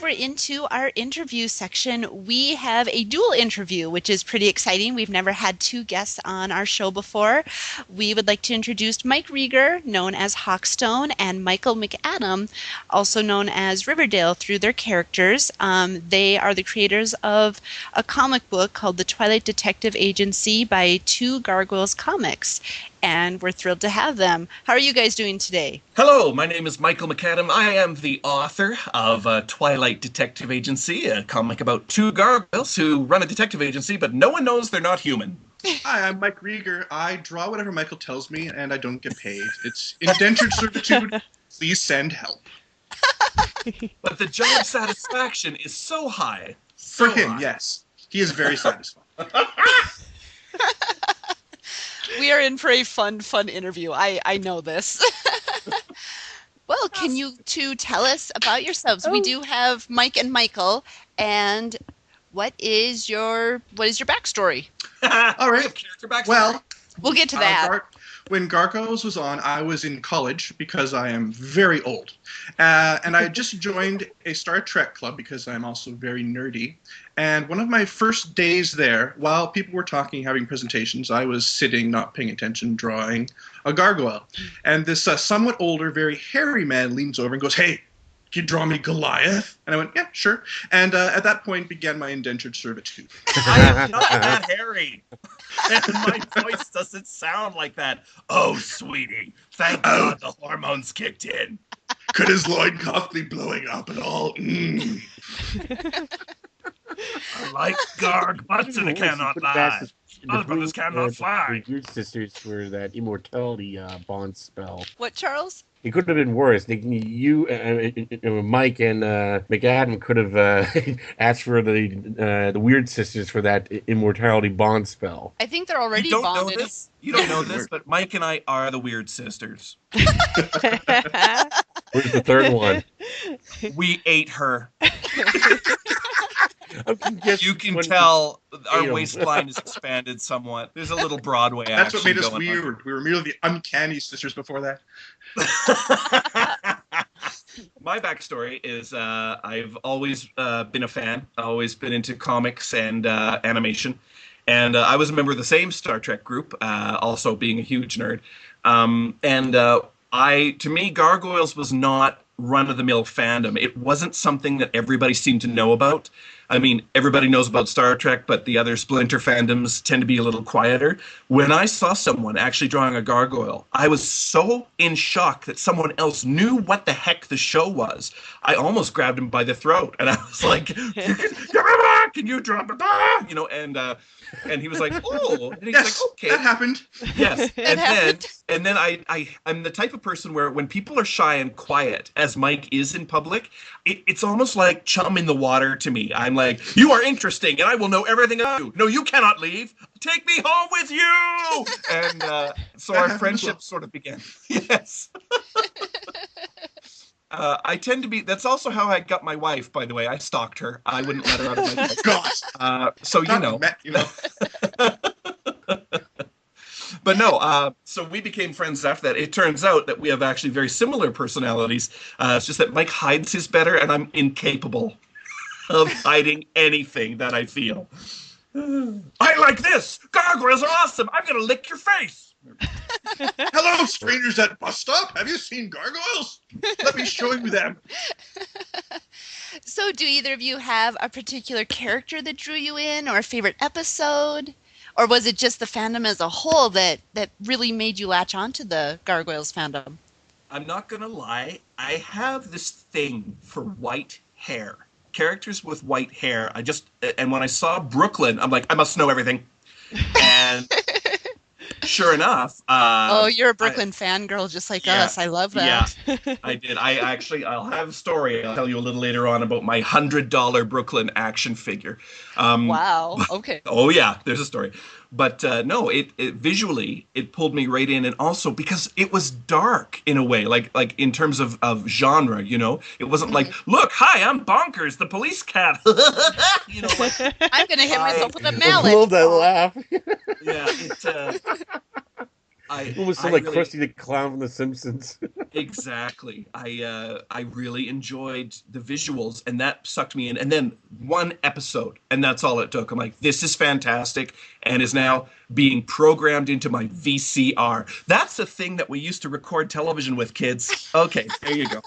we're into our interview section. We have a dual interview, which is pretty exciting. We've never had two guests on our show before. We would like to introduce Mike Rieger, known as Hawkstone, and Michael McAdam, also known as Riverdale, through their characters. They are the creators of a comic book called The Twilight Detective Agency by Two Gargoyles Comics. And we're thrilled to have them. How are you guys doing today? Hello, my name is Michael McAdam. I am the author of Twilight Detective Agency, a comic about two gargoyles who run a detective agency, but no one knows they're not human. Hi, I'm Mike Rieger. I draw whatever Michael tells me, and I don't get paid. It's indentured servitude. Please send help. But the job satisfaction is so high. For him, yes. He is very satisfied. We are in for a fun interview. I know this. Well, can you two tell us about yourselves? We do have Mike and Michael, and what is your backstory? All right. Character backstory. Well, we'll get to that. When Gargoyles was on, I was in college because I am very old. And I just joined a Star Trek club because I'm also very nerdy. And one of my first days there, while people were talking, having presentations, I was sitting, not paying attention, drawing a gargoyle. And this somewhat older, very hairy man leans over and goes, "Hey, can you draw me Goliath?" And I went, "Yeah, sure." And at that point began my indentured servitude. I am not that hairy. And my voice doesn't sound like that. Oh, sweetie, thank God the hormones kicked in. Could his loincloth be blowing up at all? Mm. I like Garg butts and I cannot lie. Other brothers cannot fly. The Weird Sisters for that immortality bond spell. What, Charles? It could have been worse. You, Mike, and McAdam could have asked for the Weird Sisters for that immortality bond spell. I think they're already You don't bonded. know this? You don't know this, but Mike and I are the Weird Sisters. Where's the third one? We ate her. You can when tell our Damn. waistline is expanded somewhat. There's a little Broadway action. That's what made us going weird. on. We were merely the uncanny sisters before that. My backstory is I've always been a fan. I've always been into comics and animation. And I was a member of the same Star Trek group, also being a huge nerd. To me, Gargoyles was not run-of-the-mill fandom. It wasn't something that everybody seemed to know about. I mean, everybody knows about Star Trek, but the other splinter fandoms tend to be a little quieter. When I saw someone actually drawing a gargoyle, I was so in shock that someone else knew what the heck the show was. I almost grabbed him by the throat, and I was like, "Can you draw me?" You know, and he was like, "Oh," and he's Yes, like, "Okay, that happened. yes." And then I'm the type of person where when people are shy and quiet, as Mike is in public, it's almost like chum in the water to me. I'm like, "You are interesting, and I will know everything about you. No, you cannot leave. Take me home with you." And so our friendship sort of began. Yes. I tend to be. That's also how I got my wife. By the way, I stalked her. I wouldn't let her out of my house. Gosh. So you know. But no, so we became friends after that. It turns out that we have actually very similar personalities. It's just that Mike hides his better, and I'm incapable of hiding anything that I feel. I like this. Gargoyles are awesome. I'm going to lick your face. Hello, strangers at bus stop. Have you seen gargoyles? Let me show you them. So do either of you have a particular character that drew you in, or a favorite episode? Or was it just the fandom as a whole that really made you latch onto the Gargoyles fandom? I'm not going to lie. I have this thing for white hair. Characters with white hair. And when I saw Brooklyn, I'm like, I must know everything. And sure enough. You're a Brooklyn fangirl just like us. I love that. Yeah, I did. I'll have a story I'll tell you a little later on about my $100 Brooklyn action figure. Wow. Okay. Oh, yeah, there's a story. But no, it visually, it pulled me right in. And also because it was dark in a way, like in terms of genre, you know. It wasn't like, look, hi, I'm Bonkers, the police cat. You know, like, I'm going to hit myself with a mallet. Love that laugh. yeah, Almost I like really, Krusty the Clown from The Simpsons. exactly. I really enjoyed the visuals, and that sucked me in. And then one episode, and that's all it took. I'm like, this is fantastic, and is now being programmed into my VCR. That's the thing that we used to record television with, kids. Okay, there you go.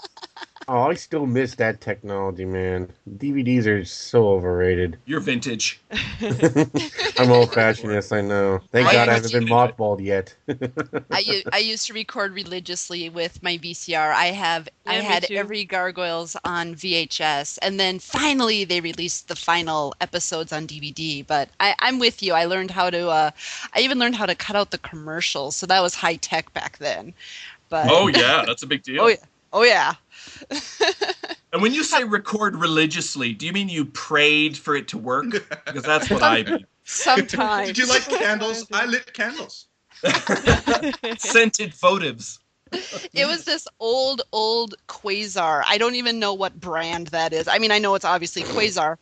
Oh, I still miss that technology, man. DVDs are so overrated. You're vintage. I'm old-fashioned, yes, I know. Thank I God I used haven't been mothballed yet. I used to record religiously with my VCR. I Yeah, me had too. every Gargoyles on VHS, and then finally they released the final episodes on DVD. But I'm with you. I even learned how to cut out the commercials, so that was high tech back then. But Oh yeah, that's a big deal. oh yeah, oh yeah. And when you say record religiously, do you mean you prayed for it to work? Because that's what I mean. Sometimes. Did you like candles? I lit candles. Scented votives. It was this old Quasar. I don't even know what brand that is. I mean, I know it's obviously Quasar,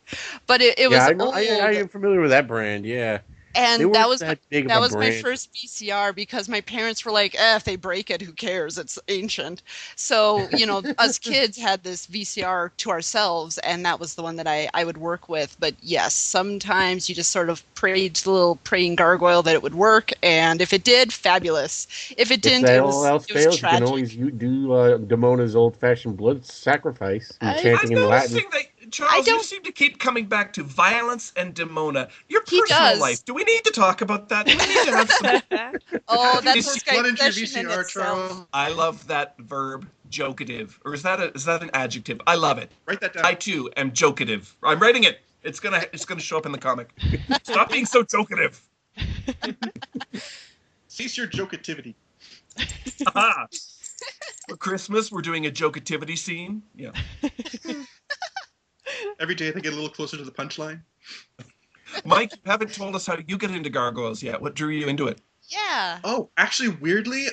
but it was Yeah, I know. old. I am familiar with that brand, yeah. They And weren't that was that big of that a was my brand. first VCR because my parents were like, if they break it, who cares? It's ancient. So, us kids had this VCR to ourselves, and that was the one that I would work with. But yes, sometimes you just sort of prayed to the little praying gargoyle that it would work, and if it did, fabulous. If it If didn't, that it all was else it was fails, you can tragic. always do Damona's old-fashioned blood sacrifice and I- chanting I'm in Latin. noticing that, Charles, I you don't- seem to keep coming back to violence and Demona. Your He personal does. life. Do we need to talk about that? Do we need to have some... Oh, Have that's you a blood into your session in VCR, itself. Charles? I love that verb, jocative. Or is that an adjective? I love it. Write that I down. too am jocative. I'm writing it. It's gonna show up in the comic. Stop being so jocative. Cease your jokativity. Aha. For Christmas, we're doing a jokativity scene. Yeah. Every day they get a little closer to the punchline. Mike, you haven't told us how you get into gargoyles yet. What drew you into it? Yeah. Oh, actually, weirdly,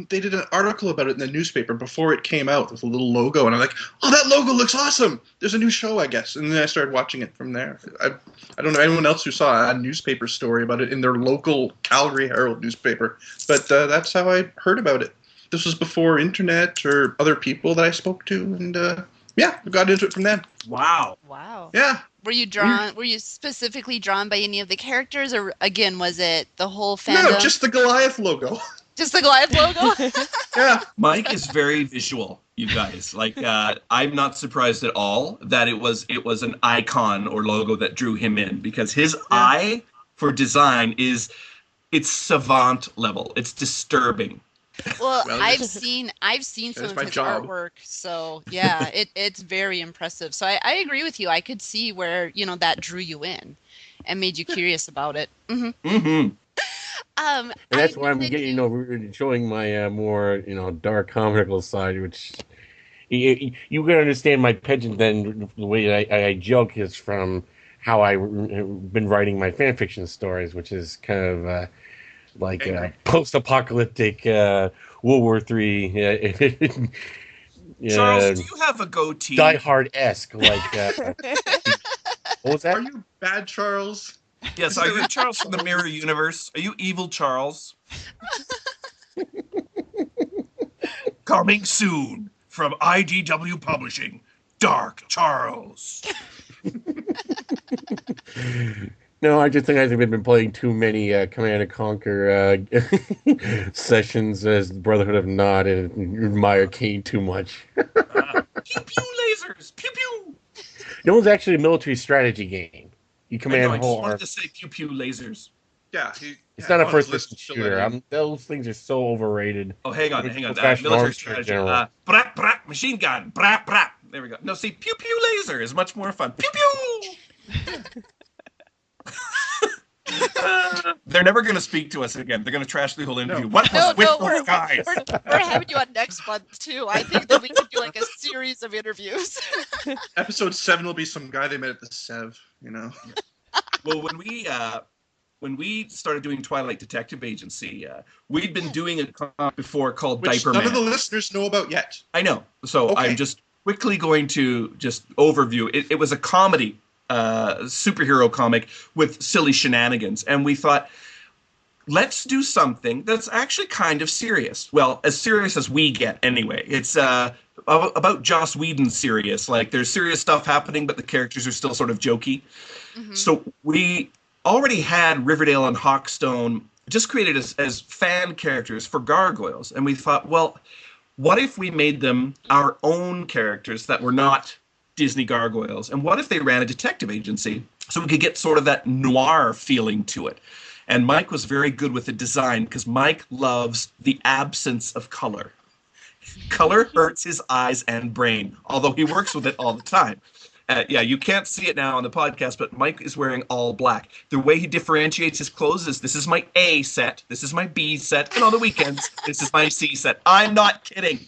they did an article about it in the newspaper before it came out with a little logo, and I'm like, oh, that logo looks awesome. There's a new show, I guess, and then I started watching it from there. I don't know anyone else who saw a newspaper story about it in their local Calgary Herald newspaper, but that's how I heard about it. This was before internet or other people that I spoke to, and yeah, I got into it from then. Wow. Wow. Yeah. Were you specifically drawn by any of the characters, or again, was it the whole fandom? No, just the Goliath logo. Just the Goliath logo? Yeah. Mike is very visual, you guys. Like, I'm not surprised at all that it was an icon or logo that drew him in, because his eye for design it's savant level. It's disturbing. Well, Well, I've seen some that's of my his job. artwork, so yeah, it's very impressive. So I agree with you. I could see where that drew you in and made you curious about it. Hmm. Mm-hmm. And that's why I'm getting, showing my more, dark comical side, which you can understand my penchant. Then the way I joke is from how I've been writing my fan fiction stories, which is kind of like post-apocalyptic World War III. Charles, do you have a goatee? Die Hard-esque, like. What was that? Are you bad, Charles? Yes, are you Charles from the Mirror Universe? Are you evil Charles? Coming soon from IDW Publishing, Dark Charles. No, I just think I've been playing too many Command and Conquer sessions as Brotherhood of Nod and admire Kane too much. Pew pew lasers, pew pew. No, it's actually a military strategy game. You I command know, a I just whole wanted army. to say pew pew lasers. Yeah. It's not a on his first-person list, shooter. Those things are so overrated. Oh, hang on. Professional Military arms strategy. general. Brak, brak, machine gun. Brak, brak. There we go. No, see, pew pew laser is much more fun. Pew pew. They're never going to speak to us again. They're going to trash the whole interview. No. What No, was with no, those guys? we're having you on next month too. I think that we could do like a series of interviews. Episode 7 will be some guy they met at the Sev, Well, when we started doing Twilight Detective Agency, we'd been doing a comic before called Which Diaper none Man. of the listeners know about yet. I know. So Okay. I'm just quickly going to just overview. It was a comedy superhero comic with silly shenanigans. And we thought, let's do something that's actually kind of serious. Well, as serious as we get, anyway. It's about Joss Whedon serious. Like, there's serious stuff happening, but the characters are still sort of jokey. Mm-hmm. So we already had Riverdale and Hawkstone just created as fan characters for Gargoyles. And we thought, well, what if we made them our own characters that were not Disney Gargoyles? And what if they ran a detective agency so we could get sort of that noir feeling to it? And Mike was very good with the design because Mike loves the absence of color. Color hurts his eyes and brain, although he works with it all the time. Yeah, you can't see it now on the podcast, but Mike is wearing all black. The way he differentiates his clothes is, this is my A set, this is my B set, and on the weekends, this is my C set. I'm not kidding.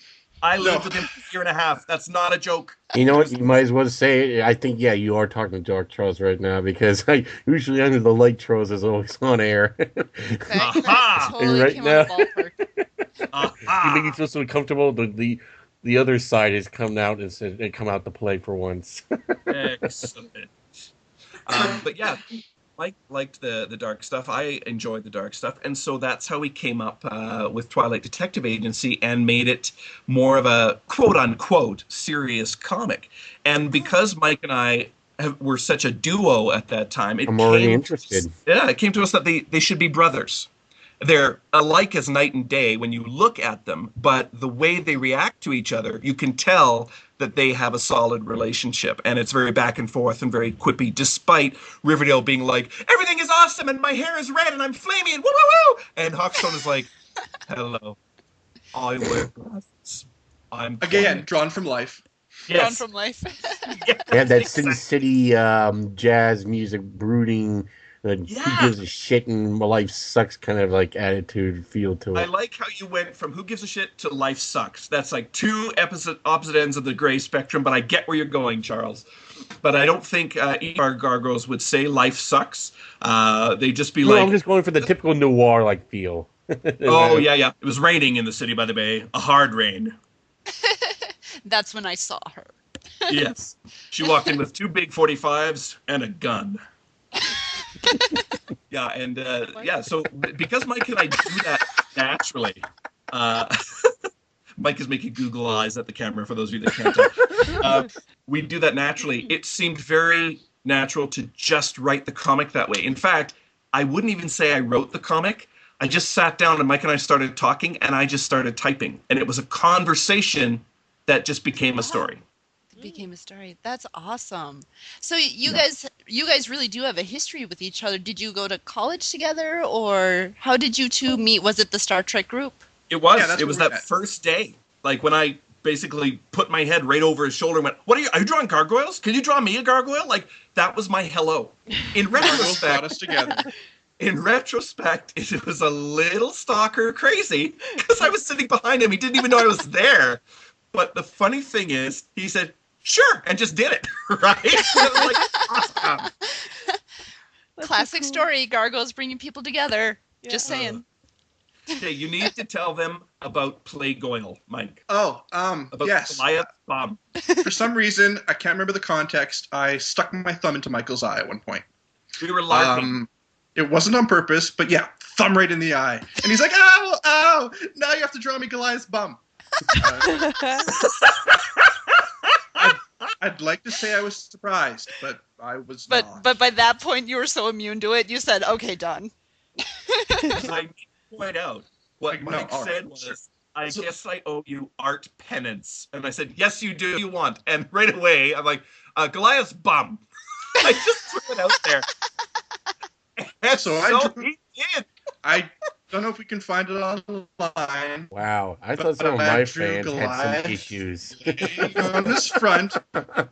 I lived with him for a year and a half. That's not a joke. You know what? You might as well say it. I think, yeah, you are talking to Dark Charles right now, because usually under the light Charles is always on air. Aha! Totally Right came now. out of the ballpark. You make you feel so comfortable. The other side has come out and said and come out to play for once. Excellent. But yeah, Mike liked the dark stuff. I enjoyed the dark stuff. And so that's how we came up with Twilight Detective Agency and made it more of a quote-unquote serious comic. And because Mike and I were such a duo at that time, I'm already interested. It came to us that they should be brothers. They're alike as night and day when you look at them, but the way they react to each other, you can tell that they have a solid relationship, and it's very back and forth and very quippy, despite Riverdale being like, everything is awesome, and my hair is red, and I'm flaming, and woo-woo-woo! And Hawkstone is like, hello, I wear glasses. I'm Again, drawn from life. Drawn yes. from life. Yes, They have that exactly. city jazz music brooding, who gives a shit and life sucks kind of like attitude feel to I it. like how you went from who gives a shit to life sucks. That's like two opposite ends of the gray spectrum, but I get where you're going, Charles. But I don't think each of our Gargoyles would say life sucks. They'd just be like, I'm just going for the typical noir like feel. oh, yeah. It was raining in the city by the bay. A hard rain. That's when I saw her. Yes. She walked in with two big 45s and a gun. Yeah, and so because Mike and I do that naturally, Mike is making Google eyes at the camera for those of you that can't tell. We do that naturally. It seemed very natural to just write the comic that way. In fact, I wouldn't even say I wrote the comic. I just sat down and Mike and I started talking, and I just started typing. And it was a conversation that just became a story. Became a story. That's awesome. So you guys really do have a history with each other. Did you go to college together, or how did you two meet? Was it the Star Trek group? It was. Yeah, It was that first day. Like when I basically put my head right over his shoulder and went, are you drawing gargoyles? Can you draw me a gargoyle? Like, that was my hello. In Gargoyles brought retrospect, us together. it was a little stalker crazy because I was sitting behind him. He didn't even know I was there. But the funny thing is, he said, sure, and just did it, right? And I was like, awesome. Classic story. Gargoyles bringing people together. Just saying. Okay, you need to tell them about Playgoyle, Mike. Oh, About yes. Goliath Bomb. For some reason, I can't remember the context, I stuck my thumb into Michael's eye at one point. We were LARPing. It wasn't on purpose, but yeah, thumb right in the eye. And he's like, ow, now you have to draw me Goliath's bum. I'd like to say I was surprised, but I was not. But by that point, you were so immune to it, you said, okay, done. I need to point out what Like, no, Mike all right, said was, sure. I guess I owe you art penance. And I said, yes, you do. You want. And right away, I'm like, Goliath's bum. I just threw it out there. And So he did. I don't know if we can find it online. Wow, I But thought some of I my drew fans had Goliath. some issues. On his front, I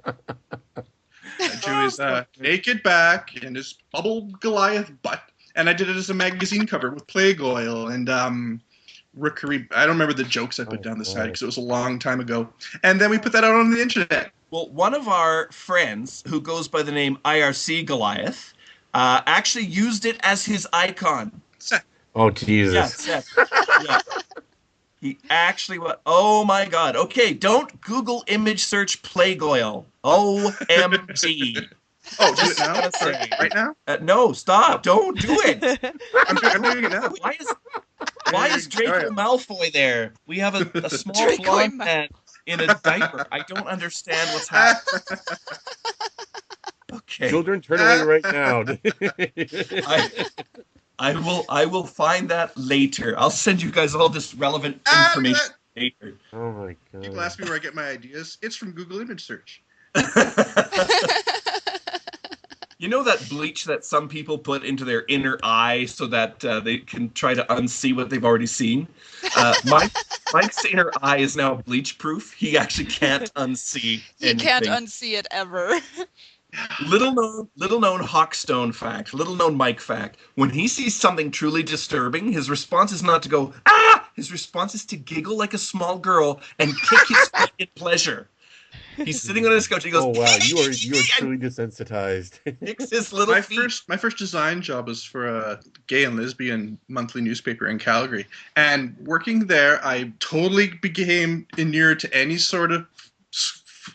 drew his naked back and his bubbled Goliath butt. And I did it as a magazine cover with Playgoyle and Rookery. I don't remember the jokes I put down the side because it was a long time ago. And then we put that out on the internet. Well, one of our friends who goes by the name IRC Goliath actually used it as his icon. Oh, Jesus. Yeah, Seth. Yeah. He actually went, oh my God. Okay, don't Google image search Playgoyle. OMG. Oh, do it now? Gonna say. Right now? No, stop! Don't do it. I'm doing it now. Why is Draco Malfoy there? We have a small Draco blonde man in a diaper. I don't understand what's happening. Okay. Children, turn away right now. I will find that later. I'll send you guys all this relevant information later. Oh my god. People ask me where I get my ideas. It's from Google image search. You know that bleach that some people put into their inner eye so that they can try to unsee what they've already seen? Mike's inner eye is now bleach proof. He actually can't unsee anything. You can't unsee it ever. Little known Hawkstone fact, little known Mike fact. When he sees something truly disturbing, his response is not to go, ah! His response is to giggle like a small girl and kick his feet in pleasure. He's sitting on his couch. He goes, "Oh wow, you are truly desensitized." Kicks his little feet. My first design job was for a gay and lesbian monthly newspaper in Calgary, and working there, I totally became inured to any sort of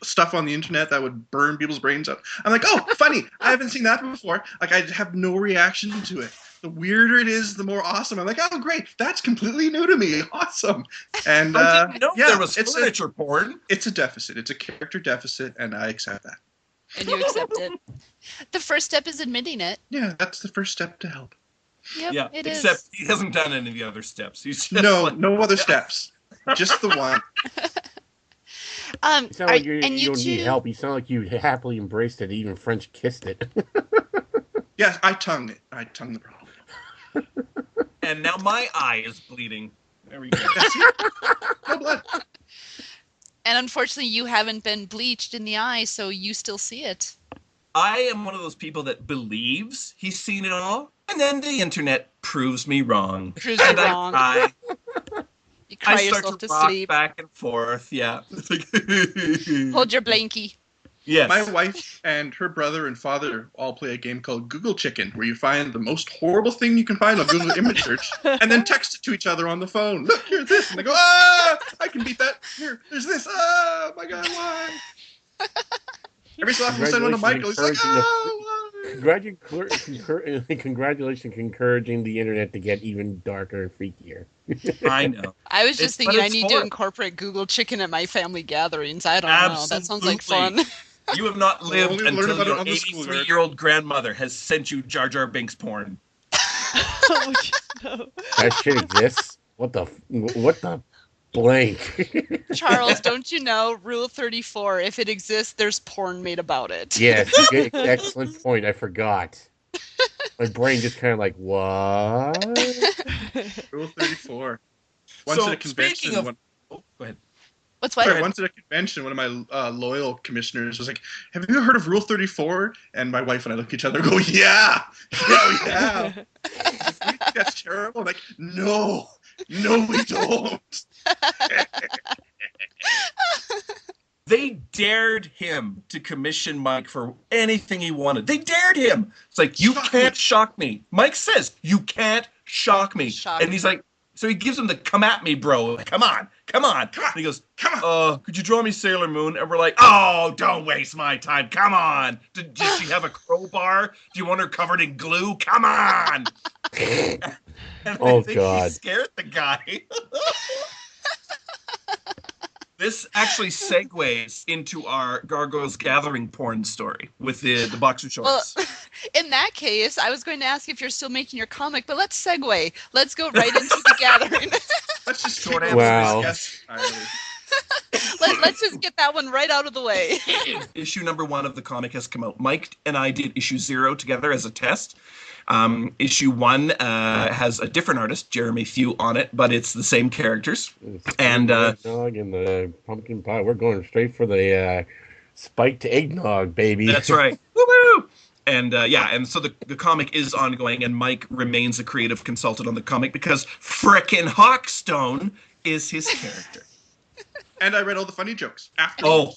stuff on the internet that would burn people's brains out. I'm like, oh, funny! I haven't seen that before. Like, I have no reaction to it. The weirder it is, the more awesome. I'm like, oh, great! That's completely new to me. Awesome. And I didn't know there was furniture porn. It's a deficit. It's a character deficit, and I accept that. And you accept it. The first step is admitting it. Yeah, that's the first step to help. Yep, Yeah, it except is. he hasn't done any of the other steps. He's just No other steps. Just the one. You sound like you and you don't need two- help. You sound like you happily embraced it, even French kissed it. Yes, I tongued it. I tongued the problem. And now my eye is bleeding. There we go. No blood. And unfortunately, you haven't been bleached in the eye, so you still see it. I am one of those people that believes he's seen it all, and then the internet proves me wrong. Proves you And wrong. I You cry start yourself to rock sleep. back and forth. Yeah. Hold your blankie. Yes. My wife and her brother and father all play a game called Google Chicken, where you find the most horrible thing you can find on Google image search, and then text it to each other on the phone. Look, here's this. And they go, ah, I can beat that. Here, there's this. Oh, my God, why? Every so often we send one to Michael. He's like, oh, why? Congratulations encouraging the internet to get even darker and freakier. I know. I was just thinking I need to for. incorporate Google Chicken at my family gatherings. I don't know. That sounds like fun. You have not lived only learn until about it your on the school yard. 83-year-old grandmother has sent you Jar Jar Binks porn. Oh, no. That shit exists. What the blank? Charles, don't you know Rule 34? If it exists, there's porn made about it. Yes, excellent point. I forgot. My brain just kind of like, what? Rule 34. Once at a convention. Oh, go ahead. What's what? Sorry, once at a convention, one of my loyal commissioners was like, have you heard of Rule 34? And my wife and I look at each other and go, yeah, we have. That's terrible. I'm like, no, we don't. They dared him to commission Mike for anything he wanted. They dared him. It's like, you can't shock me. Mike says, you can't shock me. And he's like, so he gives him the come at me, bro. Like, come on. And he goes, could you draw me Sailor Moon? And we're like, oh, don't waste my time. Come on. Does she have a crowbar? Do you want her covered in glue? Come on. And I think he scared the guy. This actually segues into our Gargoyles Gathering porn story with the boxer shorts. Well, in that case, I was going to ask if you're still making your comic, but let's segue. Let's go right into the gathering. Let's just Short answer Wow. this guess. Let's just get that one right out of the way. Issue number 1 of the comic has come out. Mike and I did issue 0 together as a test. Issue 1 has a different artist, Jeremy Few, on it, but it's the same characters. And dog and the pumpkin pie. We're going straight for the spiked eggnog, baby. That's right. Woo-woo! And and so the comic is ongoing, and Mike remains a creative consultant on the comic because frickin' Hawkstone is his character. And I read all the funny jokes after. Oh,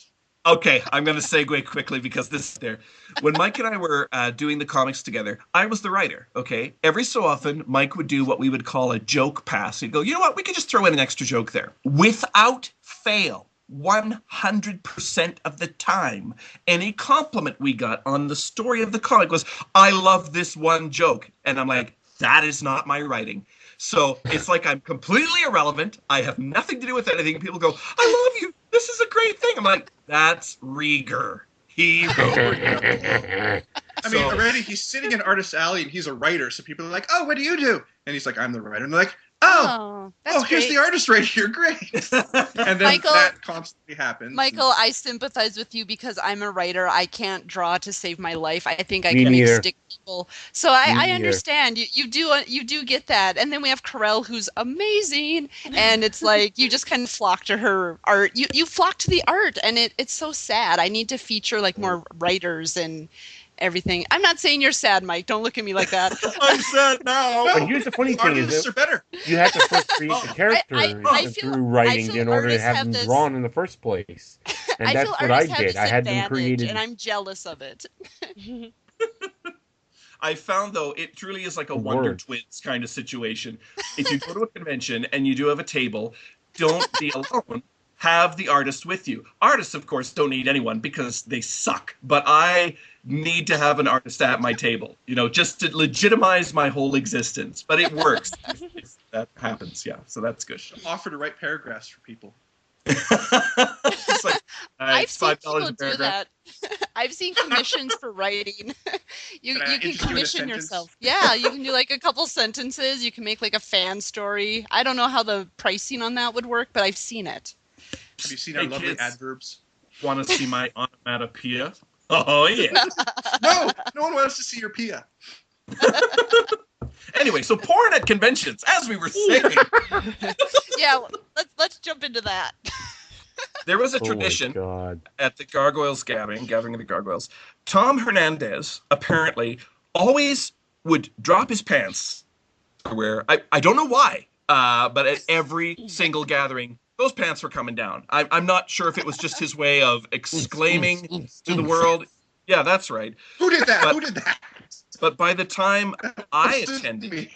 okay. I'm going to segue quickly because this is there. When Mike and I were doing the comics together, I was the writer, okay? Every so often, Mike would do what we would call a joke pass. He'd go, you know what? We could just throw in an extra joke there. Without fail, 100% of the time, any compliment we got on the story of the comic was, I love this one joke. And I'm like, that is not my writing. So it's like I'm completely irrelevant. I have nothing to do with anything. People go, I love you. This is a great thing. I'm like, that's Rieger. He wrote it. I mean, already he's sitting in Artist Alley and he's a writer. So people are like, oh, what do you do? And he's like, I'm the writer. And they're like, here's the artist right here. Great. And then Michael, that constantly happens. Michael, I sympathize with you because I'm a writer. I can't draw to save my life. I think I can make stick people. So I understand. You do get that. And then we have Carell, who's amazing. And it's like you just kind of flock to her art. You flock to the art, and it's so sad. I need to feature like more writers and everything. I'm not saying you're sad, Mike. Don't look at me like that. I'm sad now. But here's the funny thing: is are better. You have to first create the character through writing in order to have them drawn in the first place. And that's what I did. I had them created, and I'm jealous of it. I found, though, it truly is like a Wonder Twins kind of situation. If you go to a convention and you do have a table, don't be alone. Have the artist with you. Artists, of course, don't need anyone because they suck. But I need to have an artist at my table, just to legitimize my whole existence. But it works. That happens, yeah. So that's good. Offer to write paragraphs for people. It's like, I've seen $5 people do that. I've seen commissions for writing. You can commission yourself. Yeah, you can do like a couple sentences. You can make like a fan story. I don't know how the pricing on that would work, but I've seen it. Have you seen our lovely adverbs? Want to see my onomatopoeia? Oh, yeah. No one wants to see your pia. Anyway, so porn at conventions, as we were saying. Yeah, let's jump into that. There was a tradition at the Gargoyles gathering of the Gargoyles. Tom Hernandez apparently always would drop his pants everywhere. I don't know why, but at every single gathering, those pants were coming down. I'm not sure if it was just his way of exclaiming to the world. Yeah, that's right. Who did that? But by the time I attended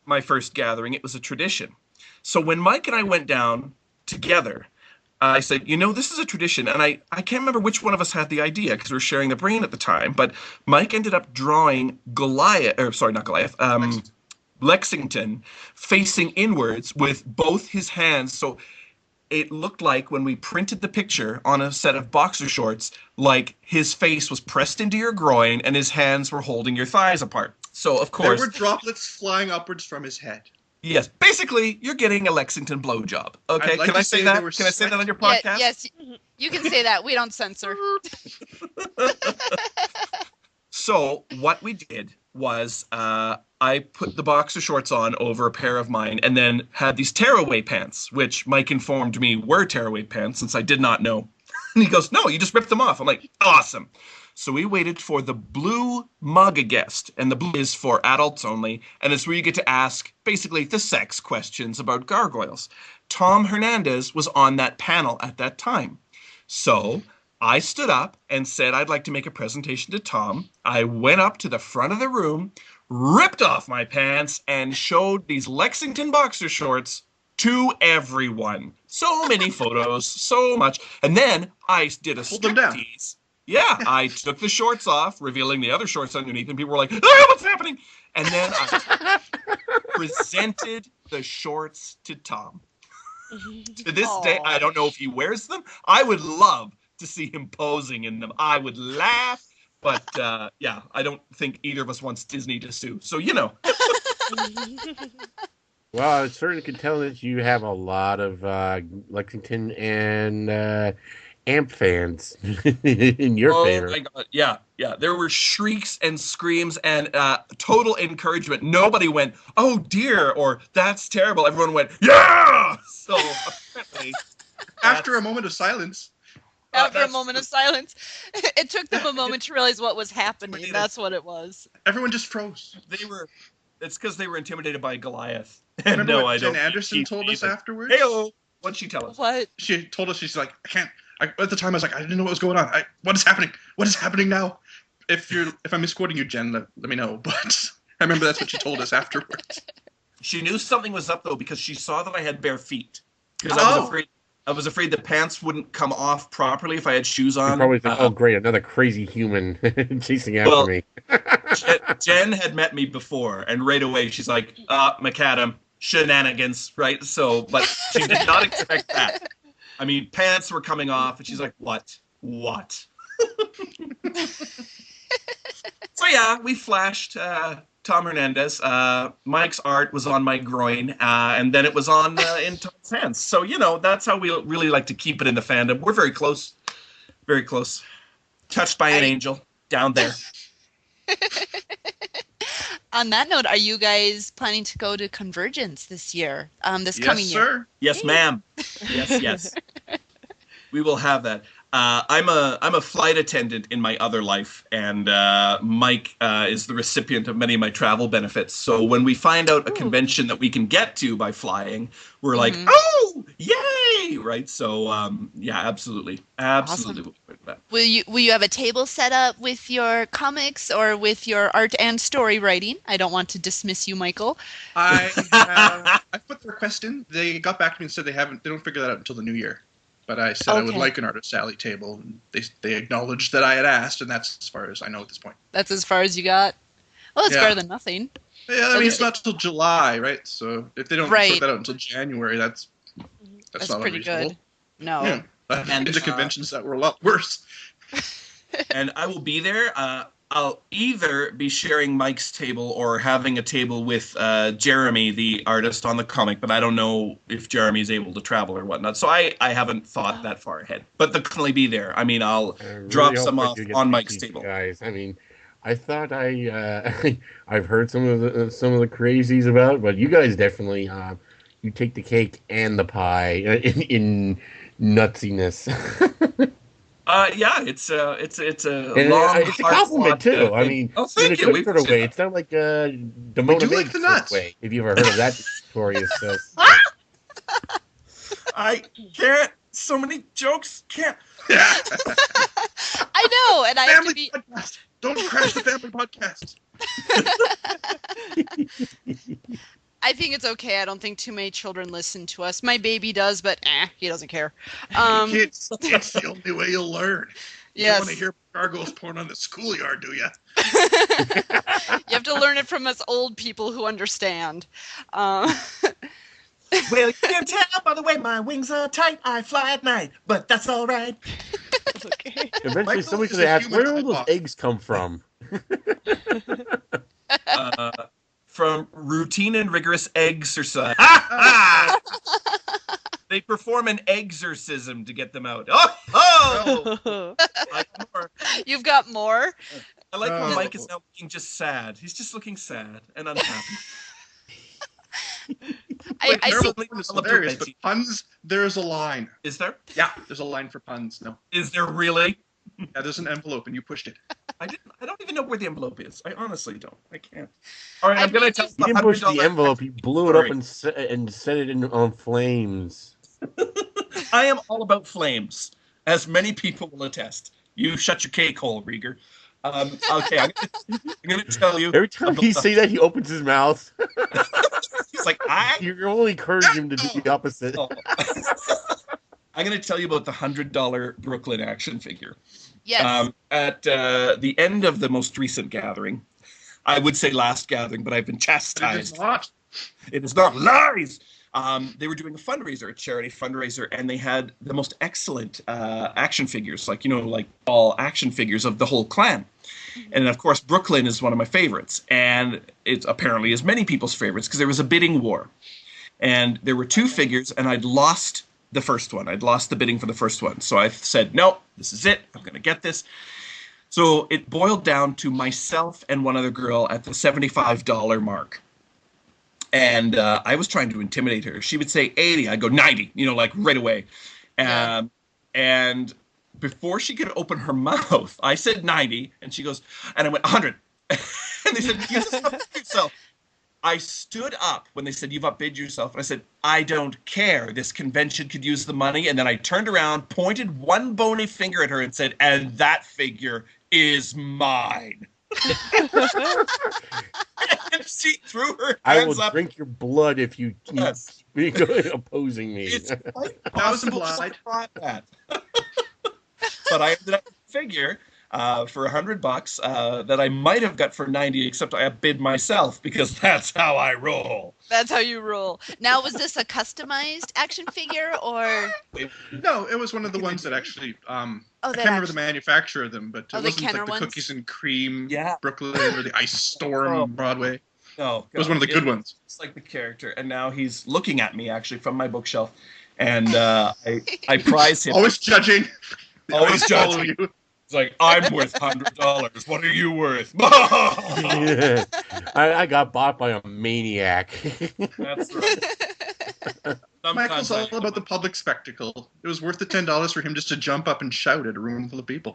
my first gathering, it was a tradition. So when Mike and I went down together, I said, this is a tradition. And I can't remember which one of us had the idea because we were sharing the brain at the time. But Mike ended up drawing Lexington facing inwards with both his hands. So it looked like when we printed the picture on a set of boxer shorts, like his face was pressed into your groin and his hands were holding your thighs apart. So, of course, there were droplets flying upwards from his head. Yes. Basically, you're getting a Lexington blowjob. Okay, can I say that? Can I say that on your podcast? Yes, you can say that. We don't censor. So what we did was I put the boxer shorts on over a pair of mine and then had these tearaway pants, which Mike informed me were tearaway pants since I did not know. And he goes, no, you just ripped them off. I'm like, awesome. So we waited for the blue mug guest, and the blue is for adults only, and it's where you get to ask basically the sex questions about gargoyles. Tom Hernandez was on that panel at that time. So I stood up and said I'd like to make a presentation to Tom. I went up to the front of the room, ripped off my pants, and showed these Lexington boxer shorts to everyone. So many photos, so much. And then I did a striptease. Yeah, I took the shorts off, revealing the other shorts underneath, and people were like, what's happening? And then I presented the shorts to Tom. To this day, I don't know if he wears them. I would love to see him posing in them. I would laugh, but yeah, I don't think either of us wants Disney to sue. So, Well, I certainly can tell that you have a lot of Lexington and Amp fans in your favor. Oh my God. Yeah. There were shrieks and screams and total encouragement. Nobody went, oh dear, or that's terrible. Everyone went, yeah! So apparently... After a moment of silence. It took them a moment to realize what was happening. That's what it was. Everyone just froze. It's because they were intimidated by Goliath. Remember what Jen Anderson told us afterwards? Hey-o! What'd she tell us? What? She told us, she's like, at the time I was like, I didn't know what was going on. What is happening? What is happening now? If I'm misquoting you, Jen, let me know. But I remember that's what she told us afterwards. She knew something was up, though, because she saw that I had bare feet. Because I was afraid I was afraid the pants wouldn't come off properly if I had shoes You on. probably think, oh, great, another crazy human chasing after Well, me. Jen had met me before, and right away she's like, McAdam, shenanigans, right? So, but she did not expect that. I mean, pants were coming off, and she's like, what? What? So, yeah, we flashed Tom Hernandez. Mike's art was on my groin, and then it was on in Tom's hands. So, that's how we really like to keep it in the fandom. We're very close. Very close. Touched by an angel down there. On that note, are you guys planning to go to Convergence this year? This coming year? Yes, sir. Yes, ma'am. Yes. We will have that. I'm a flight attendant in my other life, and Mike is the recipient of many of my travel benefits. So when we find out a convention that we can get to by flying, we're like, oh, yay! Right? So yeah, absolutely. Awesome. Will you have a table set up with your comics or with your art and story writing? I don't want to dismiss you, Michael. I put the request in. They got back to me and said they don't figure that out until the new year. But I said I would like an Artist Alley table, and they acknowledged that I had asked, and that's as far as I know at this point. That's as far as you got? Well, it's better than nothing. Yeah, I mean, it's not till July, right? So if they don't sort that out until January, that's not pretty unreasonable. good. No. Yeah. I've been to conventions that were a lot worse. And I will be there. I'll either be sharing Mike's table or having a table with Jeremy, the artist on the comic, but I don't know if Jeremy is able to travel or whatnot. So I haven't thought that far ahead. But they'll definitely be there. I mean, I'll drop some off on Mike's table. Guys, I mean, I thought I've heard some of the crazies about it, but you guys definitely you take the cake and the pie in nutsiness. Yeah, it's a and long, it's a compliment too. I mean, thank you. In a good sort of way. It's not like Demona like the nuts. Way. If you've ever heard of that story, I can't. So many jokes. Can't. I know, and I have to be. Podcast. Don't crash the family podcast. I think it's okay. I don't think too many children listen to us. My baby does, but he doesn't care. Kids, that's the only way you'll learn. You don't want to hear gargoyles porn on the schoolyard, do you? You have to learn it from us old people who understand. Well, you can tell by the way my wings are tight. I fly at night, but that's all right. Okay. Eventually, somebody's going to ask, where do those eggs come from? From routine and rigorous exercise. They perform an exorcism to get them out. Oh! You've got more? I like when Mike is now looking just sad. He's just looking sad and unhappy. I see. It's hilarious, but puns, there's a line. Is there? Yeah, there's a line for puns. No. Is there really? Yeah, there's an envelope, and you pushed it. I don't even know where the envelope is. I honestly don't. I can't. All right, I'm going to tell you. You didn't push the envelope. You blew it up and set it on flames. I am all about flames, as many people will attest. You shut your cake hole, Rieger. Okay, I'm going to tell you. Every time he say that, he opens his mouth. He's like, You're only encouraging him to do the opposite. Oh. I'm going to tell you about the $100 Brooklyn action figure. Yes. At the end of the most recent gathering, I would say last gathering, but I've been chastised. It is not. It is not. Lies! They were doing a fundraiser, a charity fundraiser, and they had the most excellent action figures, like all action figures of the whole clan. And of course, Brooklyn is one of my favorites, and it apparently is many people's favorites because there was a bidding war. And there were two figures, and I'd lost the first one. I'd lost the bidding for the first one. So I said, no, this is it. I'm going to get this. So it boiled down to myself and one other girl at the $75 mark. And I was trying to intimidate her. She would say 80. I'd go 90, right away. And before she could open her mouth, I said 90, and she goes, and I went 100. And they said, you just outbid yourself. I stood up when they said, you've outbid yourself. And I said, I don't care. This convention could use the money. And then I turned around, pointed one bony finger at her and said, and that figure is mine. And she threw her I hands will up. drink your blood if you keep Yes. opposing me. It's quite That was possible implied. she thought that. But I ended up with a figure for $100 that I might have got for 90, except I bid myself because that's how I roll. That's how you roll. Now, was this a customized action figure or? No, it was one of the ones that actually. Oh, I that can't remember the actually. manufacturer of them, but Oh, it the wasn't Kenner like the ones? cookies and cream Yeah. Brooklyn or the Ice Storm Oh. Broadway. No, It was one of the good ones. It's like the character, and now he's looking at me actually from my bookshelf, and I prize him. Always judging. They Always follow judging. you. It's like, I'm worth $100. What are you worth? Yeah. I got bought by a maniac. That's right. Michael's all about the public spectacle. It was worth the $10 for him just to jump up and shout at a room full of people.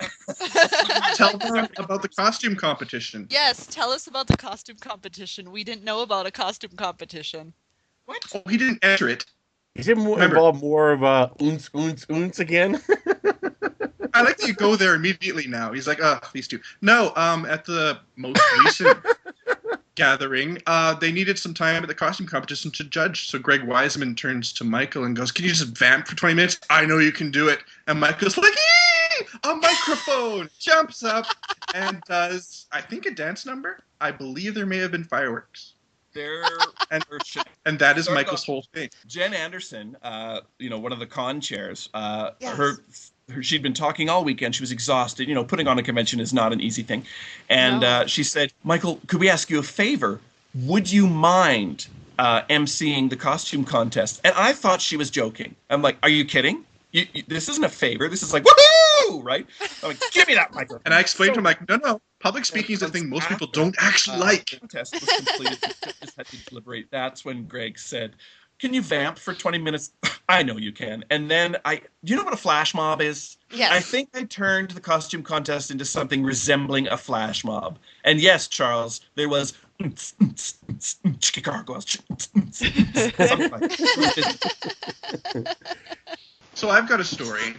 Tell them about the costume competition. Yes, tell us about the costume competition. We didn't know about a costume competition. What? Oh, he didn't enter it. Is it involved more of a oons again? I like that you go there immediately now. He's like, these two. No, at the most recent gathering, they needed some time at the costume competition to judge. So Greg Wiseman turns to Michael and goes, "Can you just vamp for 20 minutes? I know you can do it." And Michael's like, "Yee!" A microphone, jumps up and does, I think, a dance number. I believe there may have been fireworks. And that is Michael's whole thing. Jen Anderson, one of the con chairs, Yes. she'd been talking all weekend. She was exhausted. Putting on a convention is not an easy thing. And she said, "Michael, could we ask you a favor? Would you mind emceeing the costume contest?" And I thought she was joking. I'm like, "Are you kidding? This isn't a favor. This is like, woohoo!" Right? I'm like, "Give me that microphone." And I explained to him, like, no, public speaking is a thing most people don't actually like. The contest was completed. We just had to deliberate. That's when Greg said, "Can you vamp for 20 minutes?" I know you can. And then do you know what a flash mob is? Yes. I think I turned the costume contest into something resembling a flash mob. And yes, Charles, there was gargoyles. Something like that. So I've got a story.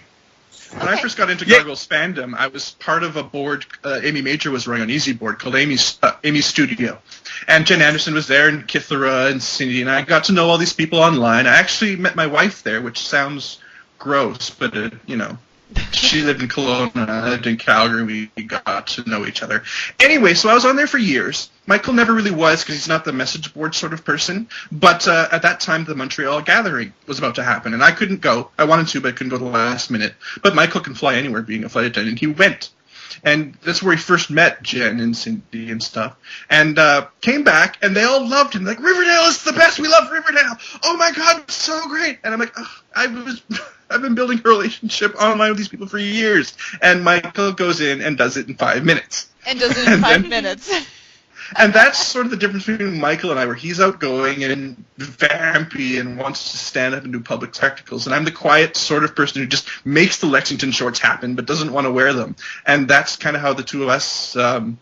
When I first got into Gargoyles fandom, I was part of a board Amy Major was running on Easy Board called Amy's Studio. And Jen Anderson was there, and Kithara and Cindy, and I got to know all these people online. I actually met my wife there, which sounds gross, but, she lived in Kelowna, I lived in Calgary, we got to know each other. Anyway, so I was on there for years. Michael never really was, because he's not the message board sort of person. But at that time, the Montreal Gathering was about to happen, and I couldn't go. I wanted to, but I couldn't go the last minute. But Michael can fly anywhere, being a flight attendant. He went. And that's where he first met Jen and Cindy and stuff. And came back, and they all loved him. Like, "Riverdale is the best. We love Riverdale. Oh, my God, it's so great." And I'm like, I've been building a relationship online with these people for years. And Michael goes in and does it in 5 minutes. And does it in 5 minutes. And that's sort of the difference between Michael and I, where he's outgoing and vampy and wants to stand up and do public spectacles. And I'm the quiet sort of person who just makes the Lexington shorts happen but doesn't want to wear them. And that's kind of how the two of us